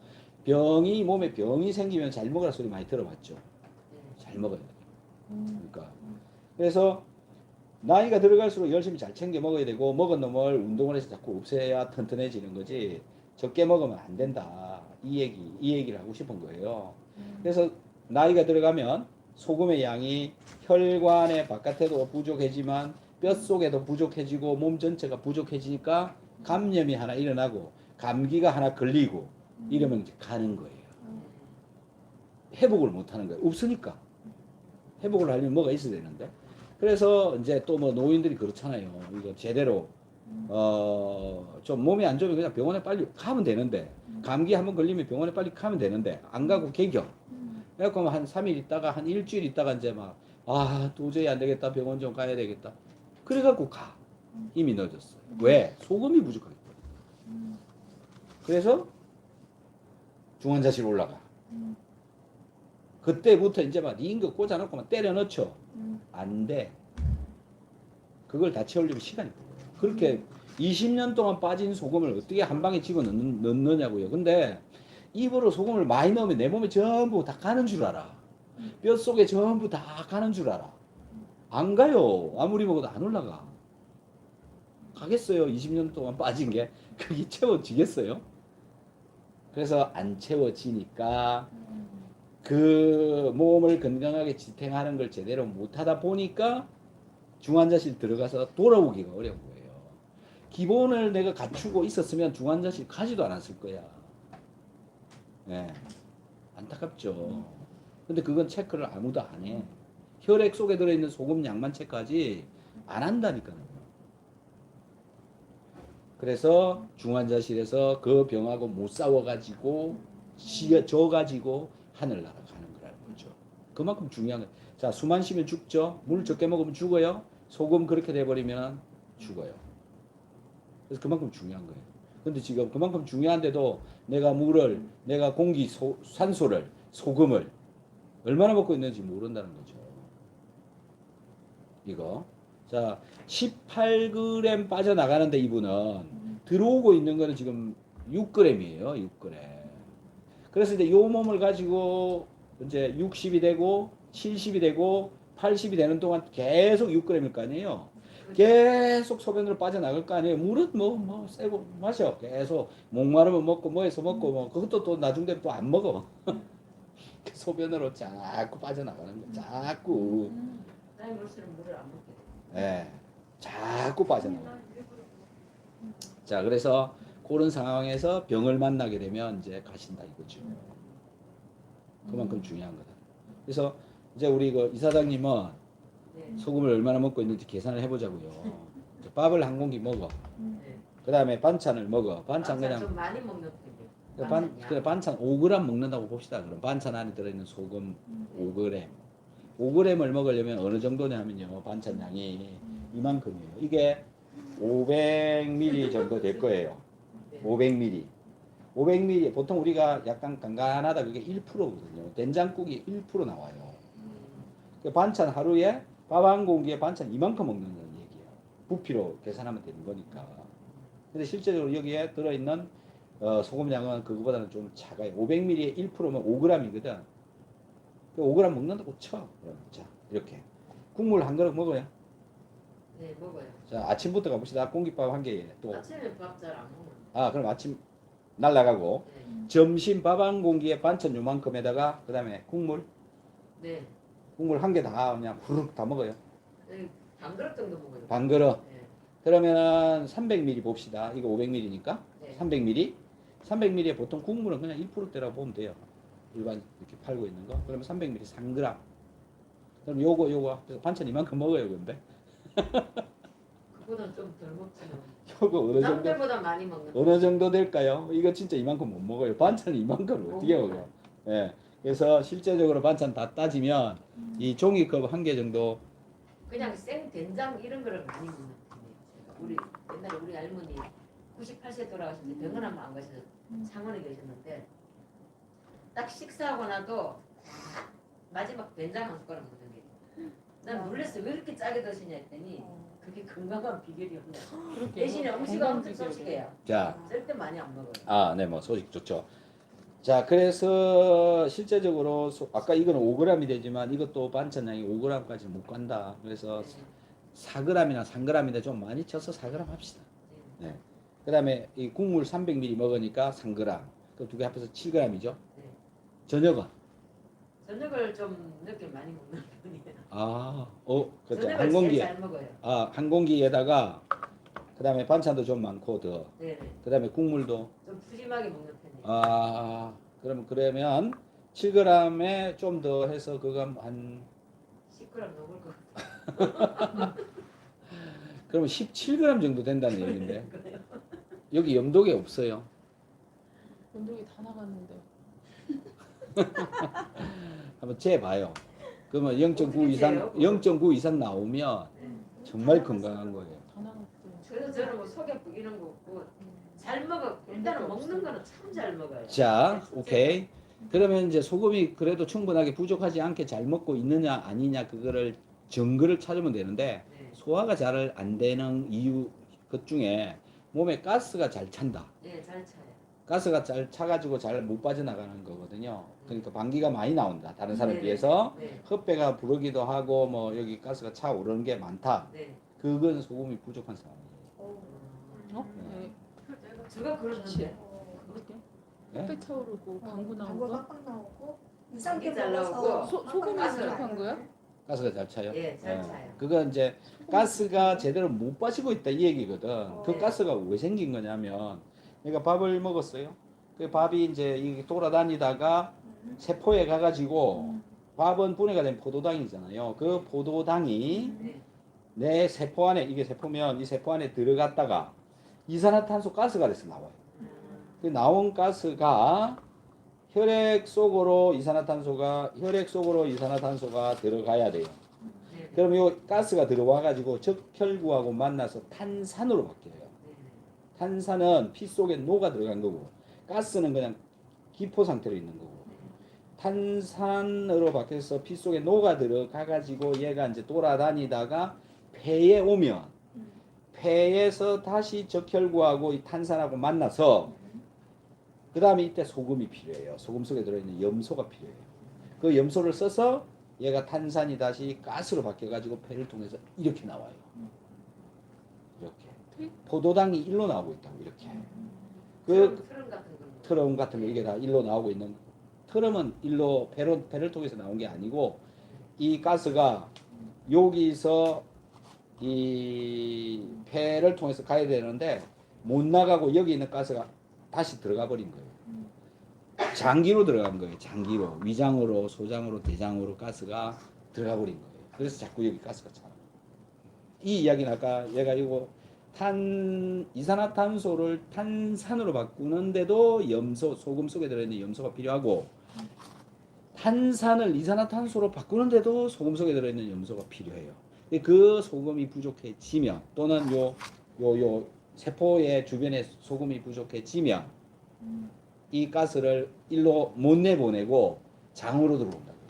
몸에 병이 생기면 잘 먹으라 소리 많이 들어봤죠. 잘 먹어야 돼요. 그러니까 그래서 나이가 들어갈수록 열심히 잘 챙겨 먹어야 되고 먹은 놈을 운동을 해서 자꾸 없애야 튼튼해지는 거지 적게 먹으면 안 된다 이 얘기를 하고 싶은 거예요. 그래서 나이가 들어가면 소금의 양이 혈관의 바깥에도 부족해지만 뼛속에도 부족해지고 몸 전체가 부족해지니까 감염이 하나 일어나고 감기가 하나 걸리고 이러면 이제 가는 거예요. 회복을 못 하는 거예요. 없으니까. 회복을 하려면 뭐가 있어야 되는데. 그래서 이제 또 뭐 노인들이 그렇잖아요. 이거 제대로 좀 몸이 안 좋으면 그냥 병원에 빨리 가면 되는데 감기 한번 걸리면 병원에 빨리 가면 되는데 안 가고 개겨. 그래갖고 한 3일 있다가 한 일주일 있다가 이제 막 도저히 안 되겠다 병원 좀 가야 되겠다. 그래갖고 가. 이미 늦었어요. 왜? 소금이 부족하기 때문에. 그래서 중환자실 올라가. 그때부터 이제 막 인거 꽂아놓고 막 때려 넣죠. 안 돼. 그걸 다 채우려면 시간이 걸려요. 그렇게 20년 동안 빠진 소금을 어떻게 한 방에 집어 넣느냐고요. 근데 입으로 소금을 많이 넣으면 내 몸에 전부 다 가는 줄 알아. 뼛속에 전부 다 가는 줄 알아. 안 가요. 아무리 먹어도 안 올라가. 가겠어요. 20년 동안 빠진 게. 그게 채워지겠어요? 그래서 안 채워지니까 그 몸을 건강하게 지탱하는 걸 제대로 못하다 보니까 중환자실 들어가서 돌아오기가 어려운 거예요. 기본을 내가 갖추고 있었으면 중환자실 가지도 않았을 거야. 네. 안타깝죠. 근데 그건 체크를 아무도 안 해. 혈액 속에 들어있는 소금 양만 체크하지 안 한다니까요. 그래서 중환자실에서 그 병하고 못 싸워가지고 져가지고 하늘나라 가는 거라는 거죠. 그만큼 중요한 거예요. 자, 숨 안 쉬면 죽죠. 물 적게 먹으면 죽어요. 소금 그렇게 돼버리면 죽어요. 그래서 그만큼 중요한 거예요. 근데 지금 그만큼 중요한데도 내가 내가 산소를, 소금을 얼마나 먹고 있는지 모른다는 거죠. 이거. 자, 18g 빠져나가는데 이분은 들어오고 있는 거는 지금 6g이에요. 6g. 그래서 이제 요 몸을 가지고 이제 60이 되고 70이 되고 80이 되는 동안 계속 6g일 거 아니에요. 계속 소변으로 빠져나갈 거 아니에요. 물은 세고 마셔. 계속 목마르면 먹고 뭐해서 먹고 뭐 그것도 또 나중 되면 또 안 먹어. 소변으로 자꾸 빠져나가는 거. 자꾸. 나이 먹을수록 물을 안 먹게 돼. 예. 자꾸 빠져나가. 자, 그래서 그런 상황에서 병을 만나게 되면 이제 가신다 이거죠. 그만큼 중요한 거다. 그래서 이제 우리 그 이사장님은 네. 소금을 얼마나 먹고 있는지 계산을 해보자고요. 이제 밥을 한 공기 먹어. 네. 그 다음에 반찬을 먹어. 반찬 그냥 좀 많이 먹는 편이에요. 그래 반찬 5g 먹는다고 봅시다. 그럼 반찬 안에 들어있는 소금 5g. 5g을 먹으려면 어느 정도냐면요. 반찬량이 이만큼이에요. 이게 500ml 정도 될 거예요. 네. 500ml. 500ml 보통 우리가 약간 간간하다 그게 1%거든요. 된장국이 1% 나와요. 그 반찬 하루에 밥 한 공기에 반찬 이만큼 먹는다는 얘기예요. 부피로 계산하면 되는 거니까. 근데 실제적으로 여기에 들어있는 소금량은 그거보다는 좀 작아요. 500ml에 1%면 5g이거든. 5g 먹는다고 쳐. 자, 이렇게. 국물 한 그릇 먹어요. 네, 먹어요. 자, 아침부터 가봅시다. 공깃밥 한 개에 또. 아침에 밥 잘 안 먹어요. 아, 그럼 아침 날라가고. 네. 점심 밥 한 공기에 반찬 요만큼에다가, 그 다음에 국물. 네. 국물 한 개 다 그냥 후루룩 다 먹어요. 네. 반 그릇 정도 먹어요. 반 그릇. 네. 그러면 300ml 봅시다. 이거 500ml니까. 네. 300ml. 300ml에 보통 국물은 그냥 1%대라고 보면 돼요. 일반 이렇게 팔고 있는 거. 그러면 300ml 3g. 그럼 요거 그래서 반찬 이만큼 먹어요, 근데. 그보다는 좀 덜 먹지만. 요거 어느 정도 남들보다 많이 먹는. 어느 정도 될까요? 이거 진짜 이만큼 못 먹어요. 반찬 이만큼을 어떻게 먹어요? 예. 그래서 실제적으로 반찬 다 따지면 이 종이컵 한 개 정도. 그냥 생 된장 이런 거를 많이 먹는 편이에요. 제가 우리 옛날에 우리 할머니 98세 돌아가실 때 병원 한번 안 가셔서 창원에 계셨는데 딱 식사하고 나도 마지막 된장 한 숟가락 먹는 게. 난 놀랐어요. 왜 이렇게 짜게 드시냐 했더니 그게 건강한 비결이었네. 그렇게 대신에 음식은 건강 엄청 비결이에요. 소식해요. 자, 절대 많이 안 먹어요. 아, 네, 뭐 소식 좋죠. 자, 그래서 실제적으로 아까 이거는 5g이 되지만 이것도 반찬량이 5g까지 못 간다. 그래서 4g이나 3g인데 좀 많이 쳐서 4g 합시다. 네. 그다음에 이 국물 300ml 먹으니까 3g. 그 두 개 합해서 7g이죠. 네. 저녁은 저녁을 좀 늦게 많이 먹는 편이에요. 그렇죠. 저녁을 한 공기에 제일 잘 먹어요. 한 공기에다가 그다음에 반찬도 좀 많고 더. 네. 그다음에 국물도 좀 푸짐하게 먹는 편이에요. 그러면 7g에 좀 더 해서 그거 한 10g 넘을 것 같아요. 그러면 17g 정도 된다는 얘기인데 여기 염독이 없어요. 운동이 다 나갔는데. 한번 재봐요. 그러면 0.9 어떻게 이상 재요, 그거? 0.9 이상 나오면 정말 건강한 거예요. 다 나갔어요. 그래서 저는 뭐 속에 이런 거 없고 잘 먹어. 일단은 먹는 거는 참 잘 먹어요. 자, 진짜. 오케이. 그러면 이제 소금이 그래도 충분하게 부족하지 않게 잘 먹고 있느냐 아니냐 그거를 증거를 찾으면 되는데 네. 소화가 잘 안 되는 이유 것 중에 몸에 가스가 잘 찬다. 네, 잘 차요. 가스가 잘 차가지고 잘 못 빠져나가는 거거든요. 그러니까 방귀가 많이 나온다. 다른 사람에 네, 비해서 네. 헛배가 부르기도 하고 뭐 여기 가스가 차오르는 게 많다. 네. 그건 소금이 부족한 상황이에요. 어? 네. 네. 제가 그러는데 네? 배 차오르고 방구 방구 나오고. 빡빡 나오고 유산균 잘 먹어서 나오고 소금이 가스. 부족한 거야? 가스가 잘 차요? 예, 잘 차요. 그건 이제 가스가 제대로 못 빠지고 있다 이 얘기거든. 그 네. 가스가 왜 생긴 거냐면, 그러니까 밥을 먹었어요. 그 밥이 이제 이 돌아다니다가 세포에 가가지고 밥은 분해가 된 포도당이잖아요. 그 포도당이 네. 내 세포 안에, 이게 세포면 이 세포 안에 들어갔다가 이산화탄소 가스가 돼서 나와요. 그 나온 가스가 혈액 속으로 이산화탄소가 들어가야 돼요. 네. 그럼 이 가스가 들어와 가지고 적혈구하고 만나서 탄산으로 바뀌어요. 네. 탄산은 피 속에 녹아 들어간 거고, 가스는 그냥 기포 상태로 있는 거고. 탄산으로 바뀌어서 피 속에 녹아 들어가 가지고 얘가 이제 돌아다니다가 폐에 오면 폐에서 다시 적혈구하고 이 탄산하고 만나서 그 다음에 이때 소금이 필요해요. 소금 속에 들어있는 염소가 필요해요. 그 염소를 써서 얘가 탄산이 다시 가스로 바뀌어가지고 폐를 통해서 이렇게 나와요. 이렇게. 포도당이 일로 나오고 있다고, 이렇게. 그 트럼 같은 거. 트럼 같은 거 이게 다 일로 나오고 있는, 트럼은 일로 배를 통해서 나온 게 아니고 이 가스가 여기서 이 폐를 통해서 가야 되는데 못 나가고 여기 있는 가스가 다시 들어가 버린 거예요. 장기로 들어간 거예요. 장기로. 위장으로, 소장으로, 대장으로 가스가 들어가 버린 거예요. 그래서 자꾸 여기 가스가 차요. 이 이야기는 아까 얘가 이거 이산화탄소를 탄산으로 바꾸는데도 소금 속에 들어있는 염소가 필요하고, 한산을 이산화탄소로 바꾸는데도 소금 속에 들어있는 염소가 필요해요. 근데 그 소금이 부족해지면 또는 요 세포의 주변에 소금이 부족해지면 이 가스를 일로 못 내보내고 장으로 들어온다고요.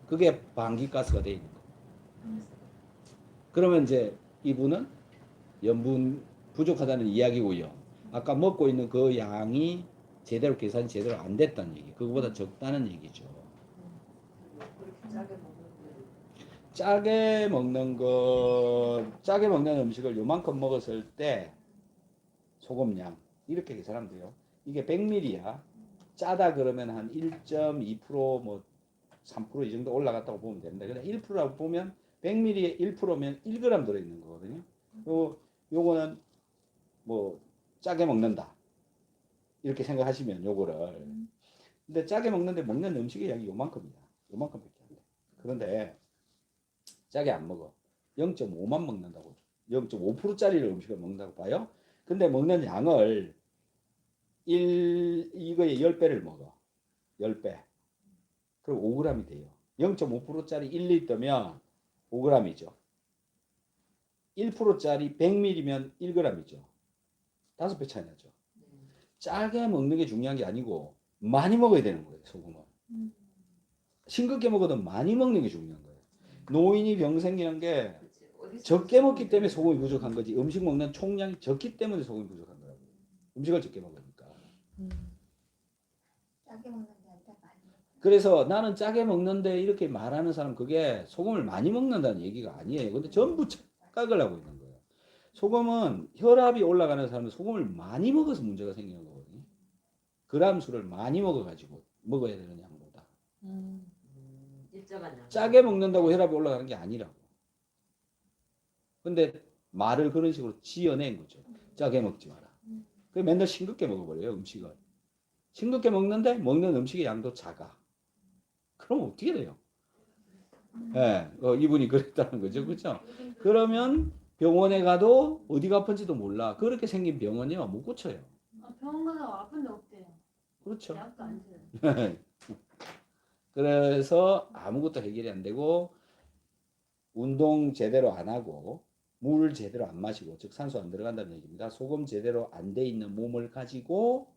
그게 방기가스가 돼 있는 거예요. 그러면 이제 이분은 염분 부족하다는 이야기고요. 아까 먹고 있는 그 양이 제대로 계산이 제대로 안 됐다는 얘기. 그거보다 적다는 얘기죠. 그렇게 짜게 먹는 거. 짜게 먹는 음식을 요만큼 먹었을 때 소금량 이렇게 계산하면 돼요. 이게 100ml야. 짜다 그러면 한 1.2% 뭐 3% 이 정도 올라갔다고 보면 됩니다. 근데 1%라고 보면 100ml에 1%면 1g 들어있는 거거든요. 요거는 뭐 짜게 먹는다 이렇게 생각하시면 요거를. 근데 짜게 먹는데 먹는 음식의 양이 요만큼이야. 요만큼밖에 안 돼. 그런데 짜게 안 먹어. 0.5만 먹는다고. 0.5%짜리를 음식을 먹는다고 봐요. 근데 먹는 양을 이거의 10배를 먹어. 10배. 그럼 5g이 돼요. 0.5%짜리 1리터면 5g이죠. 1%짜리 100ml면 1g이죠. 5배 차이 나죠. 짜게 먹는 게 중요한 게 아니고 많이 먹어야 되는 거예요, 소금을. 싱겁게 먹어도 많이 먹는 게 중요한 거예요. 노인이 병 생기는 게 적게 먹기 때문에 소금이 부족한 거지, 음식 먹는 총량이 적기 때문에 소금이 부족한 거라고요. 음식을 적게 먹으니까. 짜게 먹는 게 아니라 많이 먹는 그래서 나는 짜게 먹는데 이렇게 말하는 사람, 그게 소금을 많이 먹는다는 얘기가 아니에요. 근데 전부 착각을 하고 있는 거예요. 소금은 혈압이 올라가는 사람은 소금을 많이 먹어서 문제가 생기는 거거든요. 그람 수를 많이 먹어가지고 먹어야 되는 양보다. 일정한 양. 짜게 먹는다고 혈압이 올라가는 게 아니라고. 근데 말을 그런 식으로 지어낸 거죠. 짜게 먹지 마라. 그 맨날 싱겁게 먹어버려요, 음식을. 싱겁게 먹는데 먹는 음식의 양도 작아. 그럼 어떻게 돼요? 예, 이분이 그랬다는 거죠. 그렇죠? 그러면 병원에 가도 어디가 아픈지도 몰라. 그렇게 생긴 병원이요, 못 고쳐요. 병원 가서 아픈데 없대요. 그렇죠. 약도 안 줘요. 그래서 아무것도 해결이 안 되고, 운동 제대로 안 하고, 물 제대로 안 마시고, 즉 산소 안 들어간다는 얘기입니다. 소금 제대로 안 돼 있는 몸을 가지고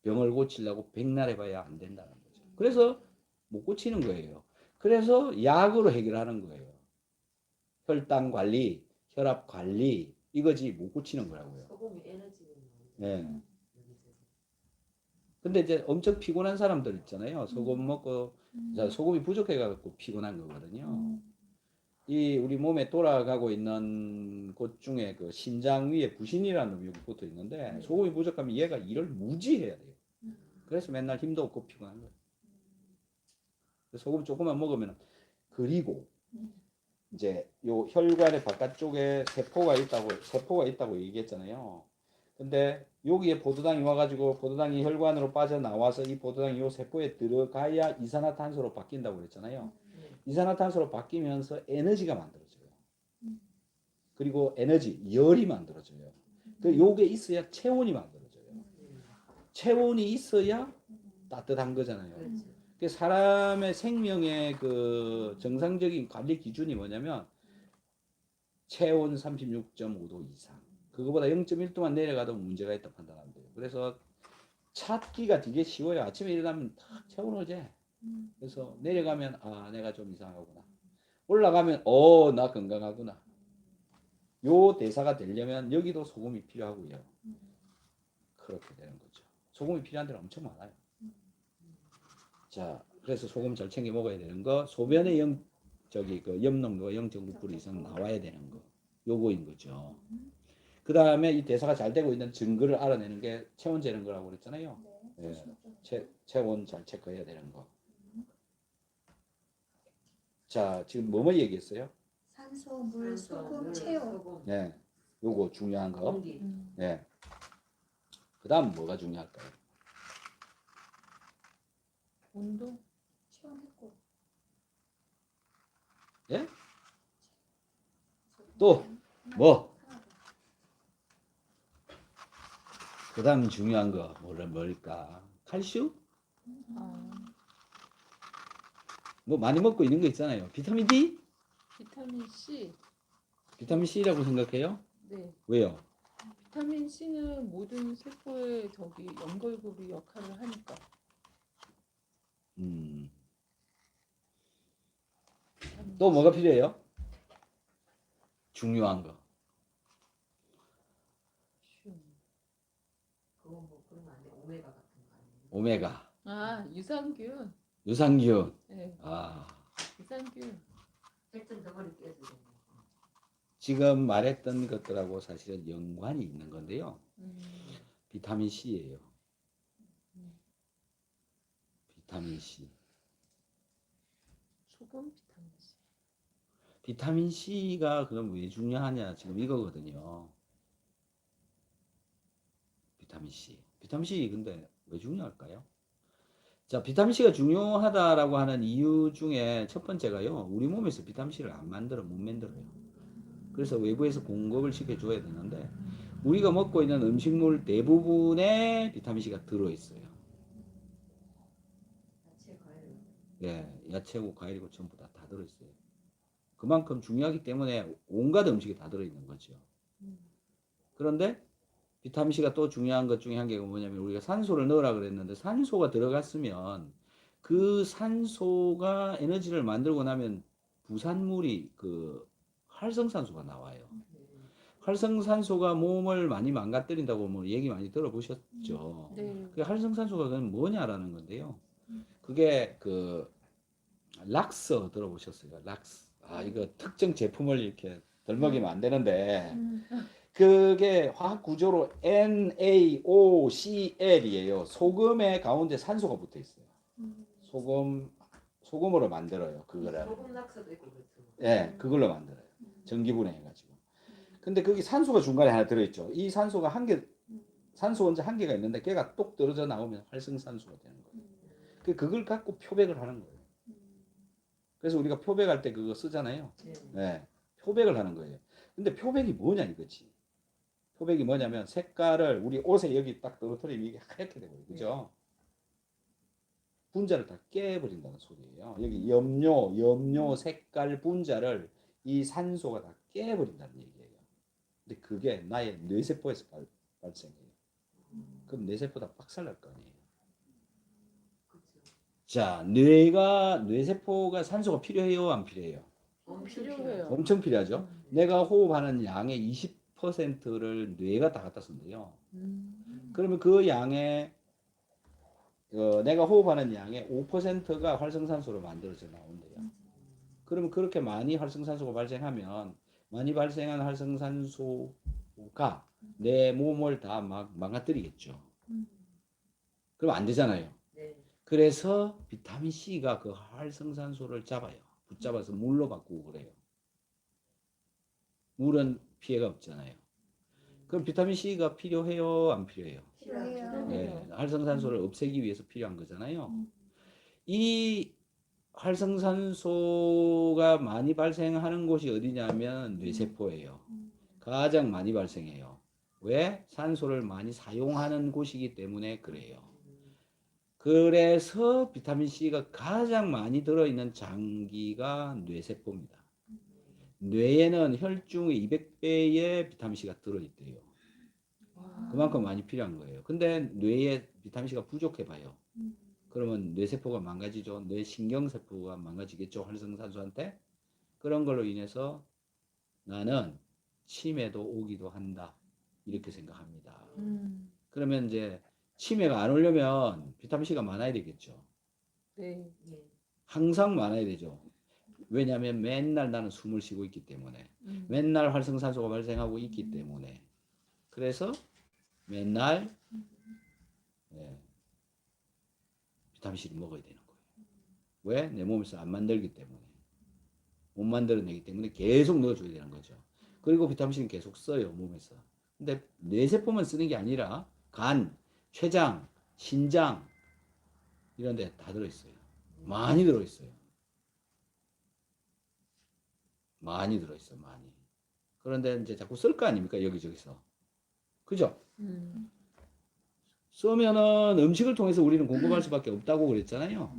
병을 고치려고 백날 해봐야 안 된다는 거죠. 그래서 못 고치는 거예요. 그래서 약으로 해결하는 거예요. 혈당 관리, 혈압 관리, 이거지 못 고치는 거라고요. 소금이 에너지가 네. 근데 이제 엄청 피곤한 사람들 있잖아요. 소금 먹고, 소금이 부족해갖고 피곤한 거거든요. 이 우리 몸에 돌아가고 있는 곳 중에 그 심장 위에 부신이라는 놈이 여기 붙어 있는데, 소금이 부족하면 얘가 일을 무지해야 돼요. 그래서 맨날 힘도 없고 피곤한 거예요. 소금 조금만 먹으면. 그리고 이제 요 혈관의 바깥쪽에 세포가 있다고 얘기했잖아요. 근데 여기에 포도당이 와가지고 포도당이 혈관으로 빠져나와서 이 포도당이 요 세포에 들어가야 이산화탄소로 바뀐다고 그랬잖아요. 이산화탄소로 바뀌면서 에너지가 만들어져요. 그리고 열이 만들어져요. 그 요게 있어야 체온이 만들어져요. 체온이 있어야 따뜻한 거잖아요. 그 사람의 생명의 그 정상적인 관리 기준이 뭐냐면 체온 36.5도 이상. 그거보다 0.1도만 내려가도 문제가 있다 판단하면 돼요. 그래서 찾기가 되게 쉬워요. 아침에 일어나면 딱 체온을 재. 그래서 내려가면 내가 좀 이상하구나. 올라가면 나 건강하구나. 요 대사가 되려면 여기도 소금이 필요하고요. 그렇게 되는 거죠. 소금이 필요한 데는 엄청 많아요. 자, 그래서 소금 잘 챙겨 먹어야 되는 거, 소변에 그 염농도가 0.9% 이상 나와야 되는 거, 요거인 거죠. 그 다음에 이 대사가 잘 되고 있는 증거를 알아내는 게 체온 재는 거라고 그랬잖아요. 네. 체온 잘 체크해야 되는 거. 자, 지금 뭐뭐 얘기했어요? 산소, 물, 소금, 체온. 네, 요거 중요한 거. 공기. 네. 그 다음 뭐가 중요할까요? 온도? 체온했고. 예? 또 뭐? 그 다음 중요한 거 뭘까? 칼슘? 뭐 많이 먹고 있는 거 있잖아요. 비타민 D? 비타민 C. 비타민 C라고 생각해요? 네. 왜요? 비타민 C는 모든 세포의 저기 연결고리 역할을 하니까. 음. 비타민 또 C. 뭐가 필요해요? 중요한 거. 슈. 그거 뭐 그런 거 아니에요? 오메가 같은 거 아니에요? 오메가, 아, 유산균. 유산균. 네, 아, 유산균. 혈전 덩어리 깨서 지금 말했던 것들하고 사실은 연관이 있는 건데요. 음, 비타민 C예요. 음. 비타민 C. 소금 비타민 C. 비타민 C가 그럼 왜 중요하냐? 지금 이거거든요. 비타민 C. 비타민 C 근데 왜 중요할까요? 자, 비타민 C가 중요하다라고 하는 이유 중에 첫 번째가요. 우리 몸에서 비타민 C를 안 만들어 못 만들어요. 그래서 외부에서 공급을 시켜줘야 되는데 우리가 먹고 있는 음식물 대부분에 비타민 C가 들어있어요. 야채 과일 예, 야채고 과일이고 전부 다 들어있어요. 그만큼 중요하기 때문에 온갖 음식이 다 들어있는 거죠. 음. 그런데 비타민 C가 또 중요한 것 중에 한 개가 뭐냐면 우리가 산소를 넣으라 그랬는데 산소가 들어갔으면 그 산소가 에너지를 만들고 나면 부산물이 그 활성산소가 나와요. 활성산소가 몸을 많이 망가뜨린다고 뭐 얘기 많이 들어보셨죠. 네. 그 활성산소가 그건 뭐냐라는 건데요. 그게 그 락스 들어보셨어요? 락스. 아, 이거 특정 제품을 이렇게 덜먹이면 안 되는데 그게 화학 구조로 NaOCl이에요. 소금의 가운데 산소가 붙어 있어요. 소금으로 만들어요. 그거를. 소금 낙서도 있고 그렇죠. 예, 그걸로 만들어요. 전기분해해가지고. 근데 거기 산소가 중간에 하나 들어있죠. 이 산소가 산소 원자 한 개가 있는데 걔가 똑 떨어져 나오면 활성산소가 되는 거예요. 그걸 갖고 표백을 하는 거예요. 그래서 우리가 표백할 때 그거 쓰잖아요. 네. 예, 표백을 하는 거예요. 근데 표백이 뭐냐 이거지. 표백이 뭐냐면 색깔을 우리 옷에 여기 딱 떨어뜨리면 이게 하얗게 되고요. 그죠? 분자를 다 깨버린다는 소리예요. 여기 염료 색깔 분자를 이 산소가 다 깨버린다는 얘기예요. 근데 그게 나의 뇌세포에서 발생해요. 그럼 뇌세포 다 박살날 거 아니에요. 그렇죠. 자, 뇌세포가 산소가 필요해요, 안 필요해요? 필요해요. 엄청 필요하죠. 내가 호흡하는 양의 20%를 뇌가 다 갖다 쓴대요. 그러면 그 양의 내가 호흡하는 양의 5%가 활성산소로 만들어져 나온대요. 그러면 그렇게 많이 활성산소가 발생하면 많이 발생한 활성산소가 내 몸을 다 막 망가뜨리겠죠. 그럼 안 되잖아요. 네. 그래서 비타민 C가 그 활성산소를 잡아요. 붙잡아서 물로 바꾸고 그래요. 물은 피해가 없잖아요. 그럼 비타민 C가 필요해요, 안 필요해요? 필요해요. 네, 활성산소를 없애기 위해서 필요한 거잖아요. 이 활성산소가 많이 발생하는 곳이 어디냐면 뇌세포예요. 가장 많이 발생해요. 왜? 산소를 많이 사용하는 곳이기 때문에 그래요. 그래서 비타민 C가 가장 많이 들어있는 장기가 뇌세포입니다. 뇌에는 혈중의 200배의 비타민 C가 들어있대요. 그만큼 많이 필요한 거예요. 근데 뇌에 비타민 C가 부족해 봐요. 그러면 뇌세포가 망가지죠. 뇌신경세포가 망가지겠죠. 활성산소한테. 그런 걸로 인해서 나는 치매도 오기도 한다. 이렇게 생각합니다. 그러면 이제 치매가 안 오려면 비타민 C가 많아야 되겠죠. 네. 예. 항상 많아야 되죠. 왜냐하면 맨날 나는 숨을 쉬고 있기 때문에. 맨날 활성산소가 발생하고 있기 때문에. 그래서 맨날 비타민 C를 먹어야 되는 거예요. 왜? 내 몸에서 안 만들기 때문에. 못 만들어내기 때문에 계속 넣어줘야 되는 거죠. 그리고 비타민 C는 계속 써요, 몸에서. 근데 뇌세포만 쓰는 게 아니라 간, 췌장, 신장 이런 데 다 들어있어요. 많이 들어있어요. 많이 들어있어요, 많이. 그런데 이제 자꾸 쓸 거 아닙니까, 여기저기서. 그죠? 쓰면은 음식을 통해서 우리는 공급할 수밖에 없다고 그랬잖아요.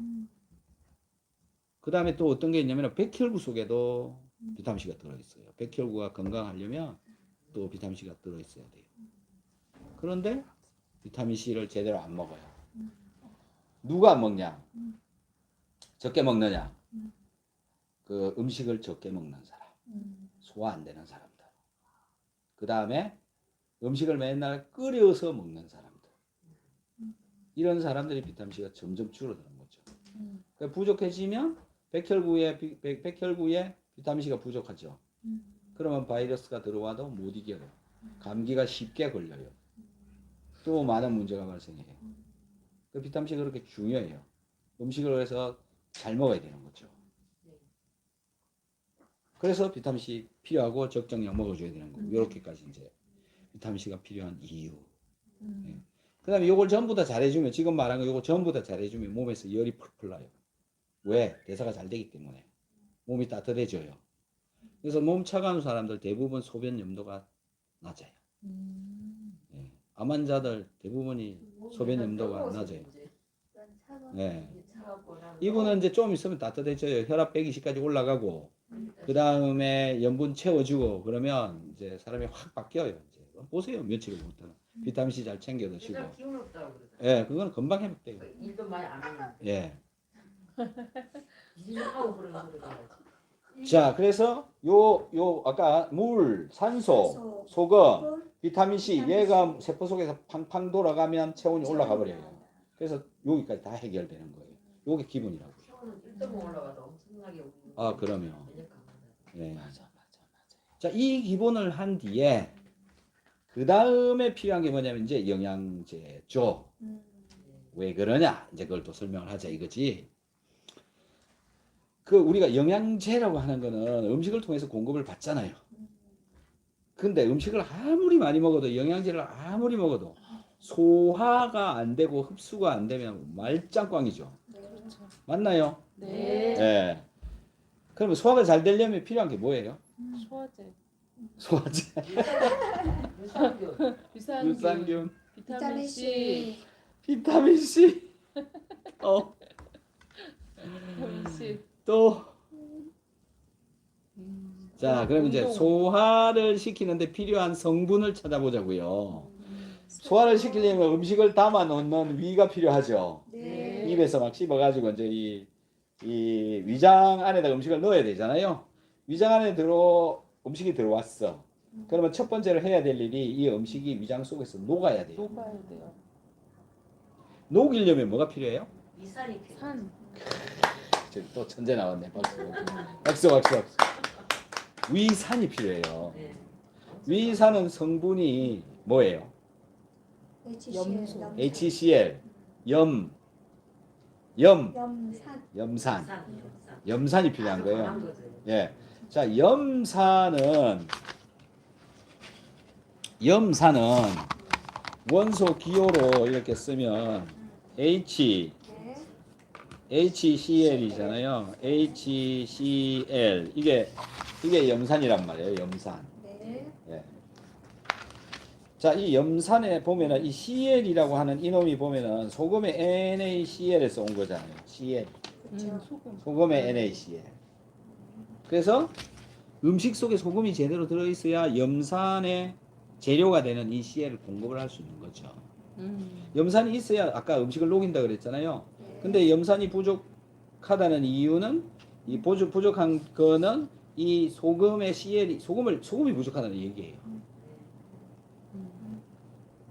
그 다음에 또 어떤 게 있냐면 백혈구 속에도 비타민C가 들어있어요. 백혈구가 건강하려면 또 비타민C가 들어있어야 돼요. 그런데 비타민C를 제대로 안 먹어요. 누가 안 먹냐? 적게 먹느냐? 그 음식을 적게 먹는 사람, 소화 안 되는 사람들. 그 다음에 음식을 맨날 끓여서 먹는 사람들. 이런 사람들이 비타민C가 점점 줄어드는 거죠. 그러니까 부족해지면 백혈구에 비타민C가 부족하죠. 그러면 바이러스가 들어와도 못 이겨요. 감기가 쉽게 걸려요. 또 많은 문제가 발생해요. 그 비타민C가 그렇게 중요해요. 음식을 해서 잘 먹어야 되는 거죠. 그래서 비타민C 필요하고 적정량 먹어줘야 되는 거고, 이렇게까지 이제 비타민C가 필요한 이유. 그 다음에 요걸 전부 다 잘해주면, 지금 말한 거 요거 전부 다 잘해주면 몸에서 열이 펄펄 나요. 왜? 대사가 잘 되기 때문에. 몸이 따뜻해져요. 그래서 몸 차가운 사람들 대부분 소변 염도가 낮아요. 예. 암 환자들 대부분이 소변 염도가 낮아요. 예. 이분은 이제 좀 있으면 따뜻해져요. 혈압 120까지 올라가고, 그 다음에 염분 채워주고, 그러면 이제 사람이 확 바뀌어요. 이제. 보세요. 며칠을 못하나. 비타민C 잘 챙겨 드시고. 일단 기운 없다고 그러더라고요. 예, 그거는 금방 회복돼요. 일도 많이 안 하는데 예. 일하고 그러는 거죠. 자, 그래서 요 아까 물, 산소, 소금, 비타민C 얘가 세포 속에서 팡팡 돌아가면 체온이 올라가 버려요. 그래서 여기까지 다 해결되는 거예요. 요게 기본이라고요. 체온은 1.5 올라가도 엄청나게 오고. 아, 그러면. 면역 강화다. 예. 자, 이 기본을 한 뒤에 그 다음에 필요한 게 뭐냐면 이제 영양제죠. 왜 그러냐? 이제 그걸 또 설명을 하자 이거지. 그 우리가 영양제라고 하는 거는 음식을 통해서 공급을 받잖아요. 근데 음식을 아무리 많이 먹어도, 영양제를 아무리 먹어도 소화가 안 되고 흡수가 안 되면 말짱꽝이죠. 그렇죠. 맞나요? 네. 예. 그러면 소화가 잘 되려면 필요한 게 뭐예요? 소화제, 소화제, 유산균. 유산균, 유산균, 비타민 C, 비타민 C. 비타민 C. 또 자, 그럼 이제 운동. 소화를 시키는데 필요한 성분을 찾아보자고요. 소화를 시키려면 음식을 담아 놓는 위가 필요하죠. 네. 입에서 막 씹어가지고 이제 이 위장 안에다 음식을 넣어야 되잖아요. 위장 안에 음식이 들어왔어. 그러면 첫 번째로 해야 될 일이 이 음식이 위장 속에서 녹아야 돼요. 녹아야 돼요. 녹이려면 뭐가 필요해요? 이산이 필요. 산. 저기 또 천재 나왔네. 박수. 박수, 박수, 박수. 위산이 필요해요. 네. 위산은 성분이 뭐예요? 염소. HCl, 염산. 염산. 이산. 염산이 필요한 거예요. 강한 거죠. 예. 자, 염산은 원소 기호로 이렇게 쓰면 HCl이잖아요. HCl. 이게 염산이란 말이에요. 염산. 네. 예. 자, 이 염산에 보면은 이 CL이라고 하는 이놈이 보면은 소금의 NaCl에서 온 거잖아요. CL. 소금. 소금의 NaCl. 그래서 음식 속에 소금이 제대로 들어있어야 염산의 재료가 되는 이 CL을 공급을 할 수 있는 거죠. 염산이 있어야 아까 음식을 녹인다 그랬잖아요. 근데 염산이 부족하다는 이유는 이 부족한 거는 이 소금의 CL이 소금이 부족하다는 얘기예요.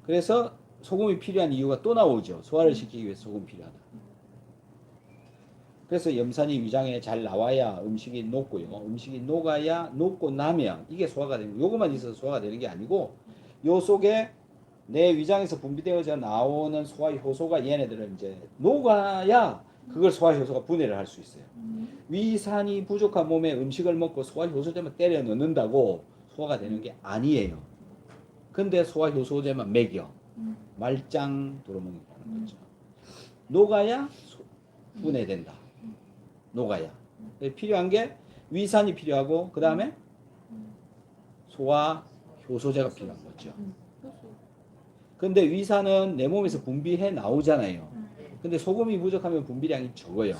그래서 소금이 필요한 이유가 또 나오죠. 소화를 시키기 위해서 소금이 필요하다. 그래서 염산이 위장에 잘 나와야 음식이 녹고요. 음식이 녹고 나면 이게 소화가 되는 거예요. 요것만 있어서 소화가 되는 게 아니고 요 속에 내 위장에서 분비되어져 나오는 소화 효소가 얘네들은 이제 녹아야 그걸 소화 효소가 분해를 할 수 있어요. 위산이 부족한 몸에 음식을 먹고 소화 효소제만 때려 넣는다고 소화가 되는 게 아니에요. 근데 소화 효소제만 먹여 말짱 도로먹이라는 거죠. 녹아야 분해된다. 녹아야. 필요한 게 위산이 필요하고 그 다음에 소화 효소제가 필요한 거죠. 근데 위산은 내 몸에서 분비해 나오잖아요. 근데 소금이 부족하면 분비량이 적어요.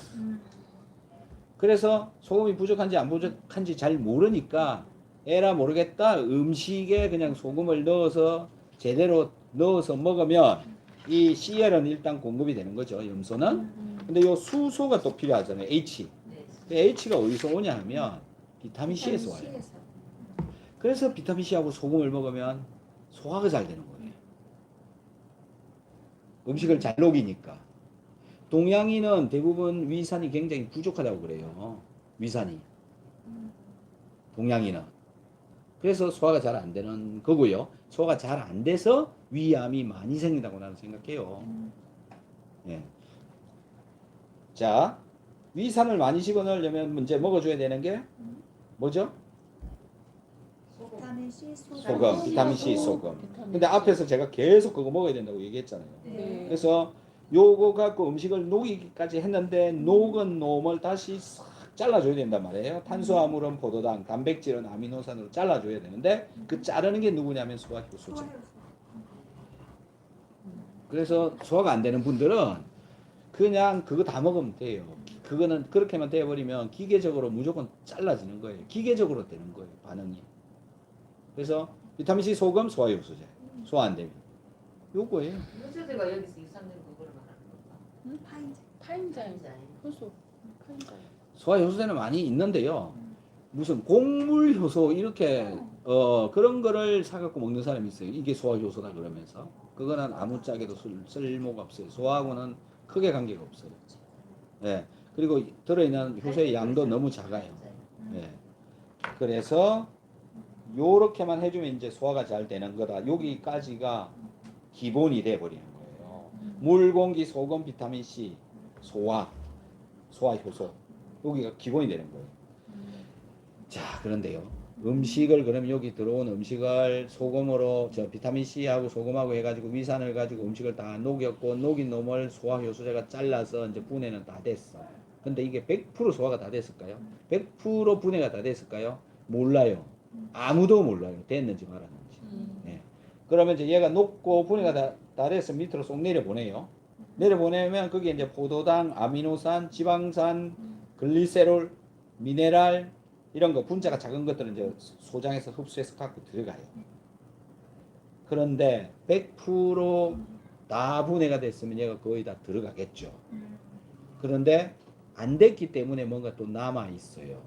그래서 소금이 부족한지 안 부족한지 잘 모르니까 에라 모르겠다 음식에 그냥 소금을 넣어서 제대로 넣어서 먹으면 이 CL은 일단 공급이 되는 거죠. 염소는. 근데 요 수소가 또 필요하잖아요. H. 네. 그 H가 어디서 오냐 하면 비타민 C에서 와요. C에서. 그래서 비타민 C하고 소금을 먹으면 소화가 잘 되는 거예요. 음식을 잘 녹이니까. 동양인은 대부분 위산이 굉장히 부족하다고 그래요. 위산이. 동양인은. 그래서 소화가 잘 안 되는 거고요. 소화가 잘 안 돼서 위암이 많이 생긴다고 나는 생각해요. 예. 자, 위산을 많이 집어넣으려면 이제 먹어줘야 되는 게 뭐죠? 비타민 C, 소금. 소금, 비타민 C, 소금. 비타민 근데 C. 앞에서 제가 계속 그거 먹어야 된다고 얘기했잖아요. 네. 그래서 요거 갖고 음식을 녹이기까지 했는데 녹은 놈을 다시 싹 잘라줘야 된단 말이에요. 탄수화물은 포도당, 단백질은 아미노산으로 잘라줘야 되는데 그 자르는 게 누구냐면 소화효소죠. 그래서 소화가 안 되는 분들은 그냥 그거 다 먹으면 돼요. 그거는 그렇게만 되어버리면 기계적으로 무조건 잘라지는 거예요. 기계적으로 되는 거예요. 반응이. 그래서 비타민C, 소금, 소화효소제. 소화 안 되면. 요거예요. 효소제가 여기서 유산된 그거를 말하는 건가? 파인제. 파인자임, 파인자임. 효소, 파인자임. 소화효소제는 많이 있는데요. 무슨 곡물 효소 이렇게 그런 거를 사갖고 먹는 사람이 있어요. 이게 소화효소다 그러면서. 그거는 아무짝에도 쓸모가 없어요. 소화하고는 크게 관계가 없어요. 예. 그리고 들어있는 효소의 양도 너무 작아요. 예. 그래서 요렇게만 해주면 이제 소화가 잘 되는 거다. 여기까지가 기본이 돼 버리는 거예요. 물, 공기, 소금, 비타민 C, 소화, 소화효소. 여기가 기본이 되는 거예요. 자, 그런데요. 음식을 그럼 여기 들어온 음식을 소금으로 비타민 C하고 소금하고 해가지고 위산을 가지고 음식을 다 녹였고 녹인 놈을 소화효소제가 잘라서 이제 분해는 다 됐어. 근데 이게 100% 소화가 다 됐을까요? 100% 분해가 다 됐을까요? 몰라요. 아무도 몰라요. 됐는지 말았는지. 예. 그러면 이제 얘가 녹고 분해가 다 돼서 밑으로 쏙 내려보내요. 내려보내면 그게 이제 포도당, 아미노산, 지방산, 글리세롤, 미네랄 이런 거 분자가 작은 것들은 이제 소장에서 흡수해서 갖고 들어가요. 그런데 100%다 분해가 됐으면 얘가 거의 다 들어가겠죠. 그런데 안 됐기 때문에 뭔가 또 남아 있어요.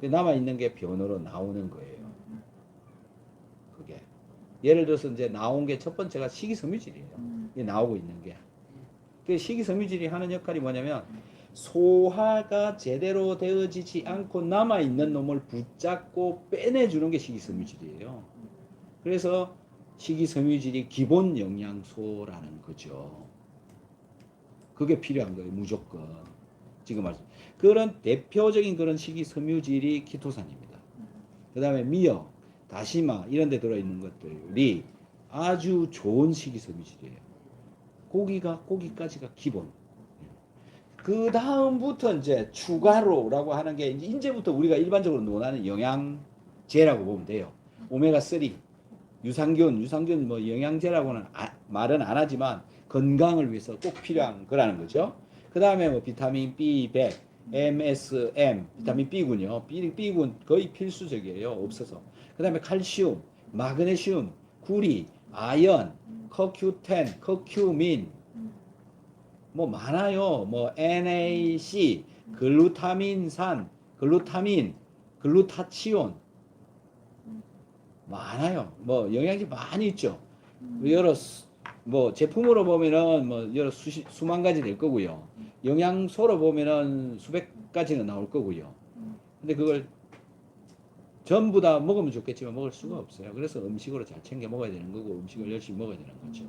남아 있는 게 변으로 나오는 거예요. 그게 예를 들어서 이제 나온 게 첫 번째가 식이섬유질이에요. 이게 나오고 있는 게. 그 식이섬유질이 하는 역할이 뭐냐면 소화가 제대로 되어지지 않고 남아있는 놈을 붙잡고 빼내주는 게 식이섬유질이에요. 그래서 식이섬유질이 기본 영양소라는 거죠. 그게 필요한 거예요. 무조건. 지금 말씀. 그런 대표적인 그런 식이섬유질이 키토산입니다. 그 다음에 미역, 다시마 이런 데 들어있는 것들이 아주 좋은 식이섬유질이에요. 고기까지가 기본. 그 다음부터 이제 추가로라고 하는 게 이제부터 우리가 일반적으로 논하는 영양제라고 보면 돼요. 오메가3, 유산균 뭐 영양제라고는 말은 안 하지만 건강을 위해서 꼭 필요한 거라는 거죠. 그 다음에 뭐 비타민 B100, MSM, 비타민 B군요. B군 거의 필수적이에요. 없어서. 그 다음에 칼슘, 마그네슘, 구리, 아연, 커큐텐, 커큐민 뭐 많아요. 뭐 NAC, 글루타민산, 글루타민, 글루타치온 많아요. 뭐 영양제 많이 있죠. 여러 뭐 제품으로 보면은 뭐 여러 수만 가지 될 거고요. 영양소로 보면은 수백 가지는 나올 거고요. 근데 그걸 전부 다 먹으면 좋겠지만 먹을 수가 없어요. 그래서 음식으로 잘 챙겨 먹어야 되는 거고 음식을 열심히 먹어야 되는 거죠.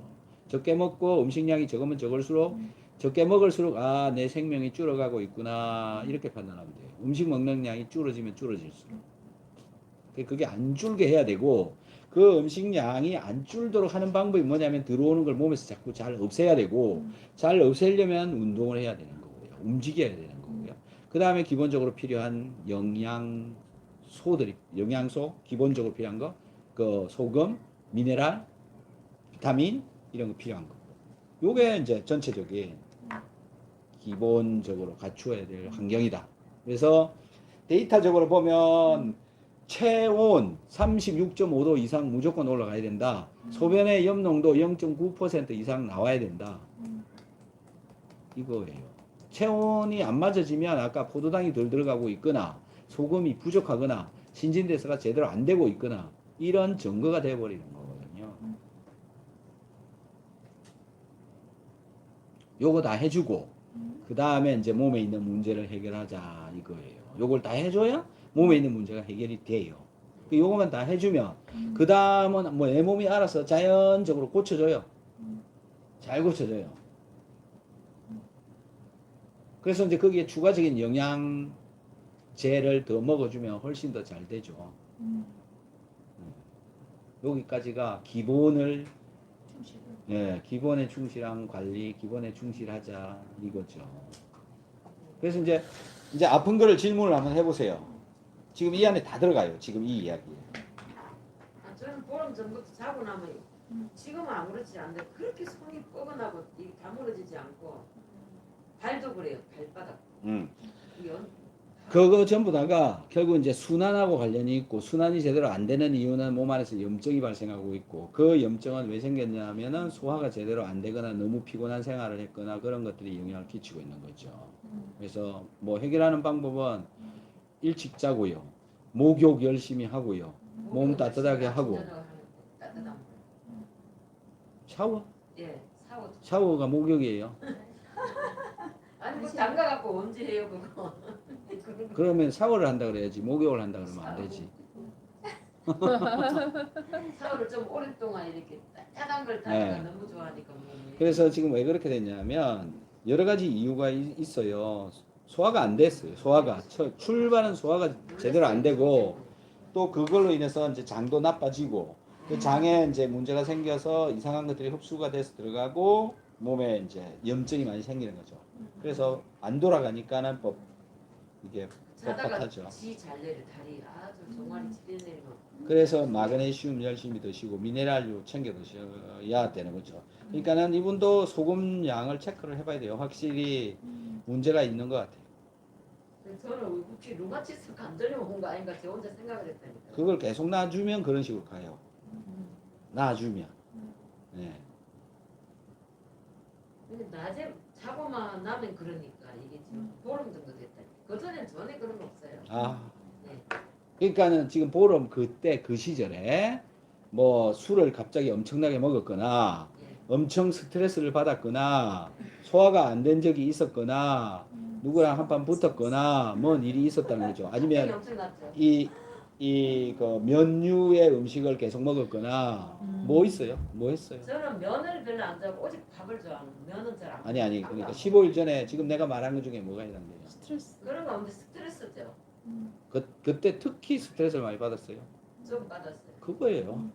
적게 먹고 음식량이 적으면 적을수록 적게 먹을수록 아, 내 생명이 줄어가고 있구나 이렇게 판단하면 돼요. 음식 먹는 양이 줄어지면 줄어질수록 그게 안 줄게 해야 되고 그 음식량이 안 줄도록 하는 방법이 뭐냐면 들어오는 걸 몸에서 자꾸 잘 없애야 되고 잘 없애려면 운동을 해야 되는 거고요. 움직여야 되는 거고요. 그 다음에 기본적으로 필요한 영양소 기본적으로 필요한 거 그 소금, 미네랄, 비타민 이런 거 필요한 거고 요게 이제 전체적인 기본적으로 갖추어야 될 환경이다. 그래서 데이터적으로 보면 체온 36.5도 이상 무조건 올라가야 된다. 소변의 염농도 0.9% 이상 나와야 된다. 이거예요. 체온이 안 맞아지면 아까 포도당이 덜 들어가고 있거나 소금이 부족하거나 신진대사가 제대로 안 되고 있거나 이런 증거가 되어버리는 거거든요. 요거 다 해주고 그 다음에 이제 몸에 있는 문제를 해결하자 이거예요. 요걸 다 해줘야 몸에 있는 문제가 해결이 돼요. 요거만 다 해주면 그 다음은 뭐 내 몸이 알아서 자연적으로 고쳐줘요. 잘 고쳐줘요. 그래서 이제 거기에 추가적인 영양제를 더 먹어주면 훨씬 더 잘 되죠. 여기까지가 기본을 예, 기본에 충실한 관리, 기본에 충실하자 이거죠. 그래서 이제 아픈 거를 질문을 한번 해보세요. 지금 이 안에 다 들어가요. 지금 이 이야기에. 아, 저는 보름 전부터 자고 나면 지금은 아무렇지 않은데 그렇게 손이 뻐근하고 이게 다물어지지 않고 발도 그래요. 발바닥. 이게 그거 전부 다가 결국 이제 순환하고 관련이 있고 순환이 제대로 안 되는 이유는 몸 안에서 염증이 발생하고 있고 그 염증은 왜 생겼냐면은 소화가 제대로 안 되거나 너무 피곤한 생활을 했거나 그런 것들이 영향을 끼치고 있는 거죠. 그래서 뭐 해결하는 방법은 일찍 자고요. 목욕 열심히 하고요. 몸 따뜻하게 하고. 따뜻한 물. 샤워? 예, 샤워. 샤워가 목욕이에요. 아니 뭐 장가 갖고 언제 해요 그거? 그러면 샤워를 한다 그래야지 목욕을 한다 그러면 안 되지. 샤워를 좀 오랫동안 이렇게 따뜻한 걸 타니까 네. 너무 좋아하니까 몸이. 그래서 지금 왜 그렇게 됐냐면 여러 가지 이유가 있어요. 소화가 안 됐어요. 소화가 출발은 소화가 제대로 안 되고 또 그걸로 인해서 이제 장도 나빠지고 그 장에 이제 문제가 생겨서 이상한 것들이 흡수가 돼서 들어가고 몸에 이제 염증이 많이 생기는 거죠. 그래서 안 돌아가니까는 이게 자다가 뻣뻣하죠. 지잘 내려 다리 아주 종아리 찔려 내리고. 그래서 마그네슘 열심히 드시고 미네랄류 챙겨 드셔야 되는 거죠. 그러니까는 이분도 소금 양을 체크를 해봐야 돼요. 확실히 문제가 있는 것 같아요. 저는 혹시 루마티스 관절염 온 거 아닌가 저 혼자 생각을 했다니까. 그걸 계속 놔주면 그런 식으로 가요. 놔주면. 네. 근데 낮에 자고만 나면 그러니까 이게 지금 보름 정도 됐다. 그 전에 그런 거 없어요. 아. 네. 그러니까는 지금 보름 그때 그 시절에 뭐 술을 갑자기 엄청나게 먹었거나 예. 엄청 스트레스를 받았거나 소화가 안 된 적이 있었거나 누구랑 한판 붙었거나 뭔 일이 있었다는 거죠. 아니면 엄청 났죠. 그 면류의 음식을 계속 먹었거나 뭐 있어요? 뭐 했어요? 저는 면을 별로 안 좋아하고 오직 밥을 좋아하고 면은 잘 안. 아니 그러니까 15일 전에 지금 내가 말한 것 중에 뭐가 해당돼요? 스트레스. 그런 거 없는데 스트레스죠. 그때 특히 스트레스를 많이 받았어요. 좀 받았어요. 그거예요.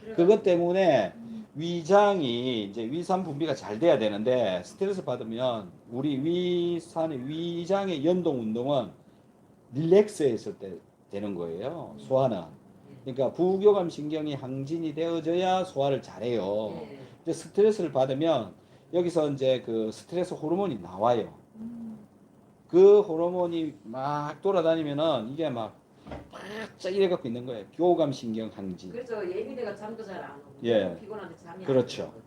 그래가지고 그것 때문에 위장이 이제 위산 분비가 잘 돼야 되는데 스트레스 받으면 우리 위장의 연동 운동은 릴렉스 했을 때 되는 거예요. 소화는. 그러니까 부교감 신경이 항진이 되어져야 소화를 잘해요. 예. 근데 스트레스를 받으면 여기서 이제 그 스트레스 호르몬이 나와요. 그 호르몬이 막 돌아다니면은 이게 막 이래 갖고 있는 거예요. 교감 신경 항진. 그래서 예민해가 잠도 잘 안 오고 예. 피곤한데 잠이 그렇죠. 안 오고.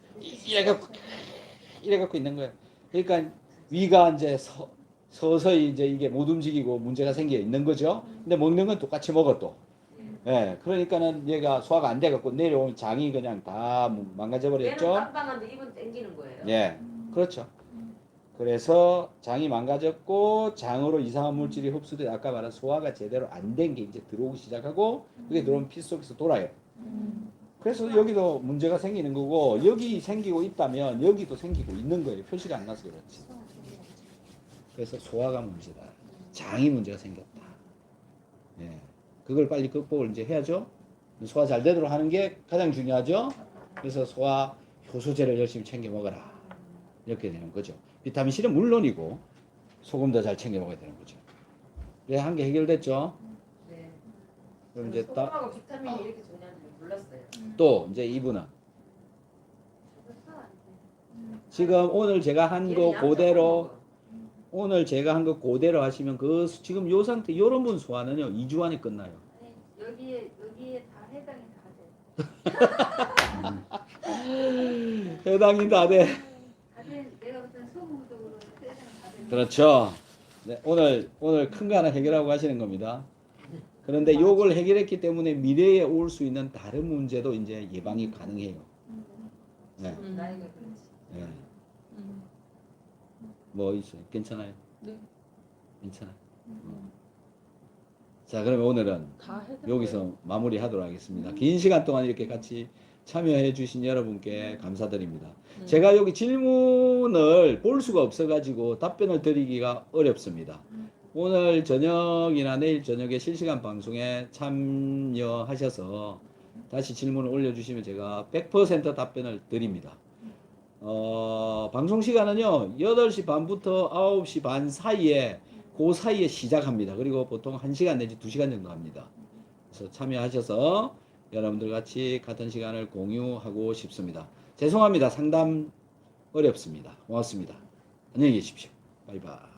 이래 갖고 있는 거예요. 그러니까 위가 이제 서서히 이제 이게 못 움직이고 문제가 생겨 있는 거죠. 근데 먹는 건 똑같이 먹어 또. 예. 그러니까는 얘가 소화가 안 돼 갖고 내려오면 장이 그냥 다 망가져 얘는 버렸죠. 빵빵한데 입은 땡기는 거예요. 예. 그렇죠. 그래서 장이 망가졌고 장으로 이상한 물질이 흡수돼 아까 말한 소화가 제대로 안 된 게 이제 들어오기 시작하고 그게 들어오면 피 속에서 돌아요. 그래서 여기도 문제가 생기는 거고 여기 생기고 있다면 여기도 생기고 있는 거예요. 표시가 안 나서 그렇지. 그래서 소화가 문제다. 장이 문제가 생겼다. 예. 그걸 빨리 극복을 이제 해야죠. 소화 잘 되도록 하는 게 가장 중요하죠. 그래서 소화 효소제를 열심히 챙겨 먹어라. 이렇게 되는 거죠. 비타민C는 물론이고 소금도 잘 챙겨 먹어야 되는 거죠. 그래 한 개 해결됐죠. 네. 그럼 이제 소금하고 비타민이 이렇게 중요한지 몰랐어요. 또 이제 이분은 지금 오늘 제가 한 거 그대로 오늘 제가 한 거 그대로 하시면 지금 요 상태 요런 분 소화는요 2주 안에 끝나요. 아니, 여기에 다 해당이 다 돼. 해당이 다 돼. 내가 무슨 소금적으로 해당 다 돼. 그렇죠. 네, 오늘 큰 거 하나 해결하고 가시는 겁니다. 그런데 요걸 해결했기 때문에 미래에 올 수 있는 다른 문제도 이제 예방이 가능해요. 네. 나이가 그렇지. 네. 음. 뭐 있어요? 괜찮아요? 네. 괜찮아요. 자, 그러면 오늘은 다 해당. 여기서 마무리하도록 하겠습니다. 긴 시간 동안 이렇게 같이 참여해 주신 여러분께 감사드립니다. 제가 여기 질문을 볼 수가 없어가지고 답변을 드리기가 어렵습니다. 오늘 저녁이나 내일 저녁에 실시간 방송에 참여하셔서 다시 질문을 올려주시면 제가 100% 답변을 드립니다. 방송 시간은요 8시 반부터 9시 반 사이에 그 사이에 시작합니다. 그리고 보통 1시간 내지 2시간 정도 합니다. 그래서 참여하셔서 여러분들 같이 같은 시간을 공유하고 싶습니다. 죄송합니다. 상담 어렵습니다. 고맙습니다. 안녕히 계십시오. 바이바이.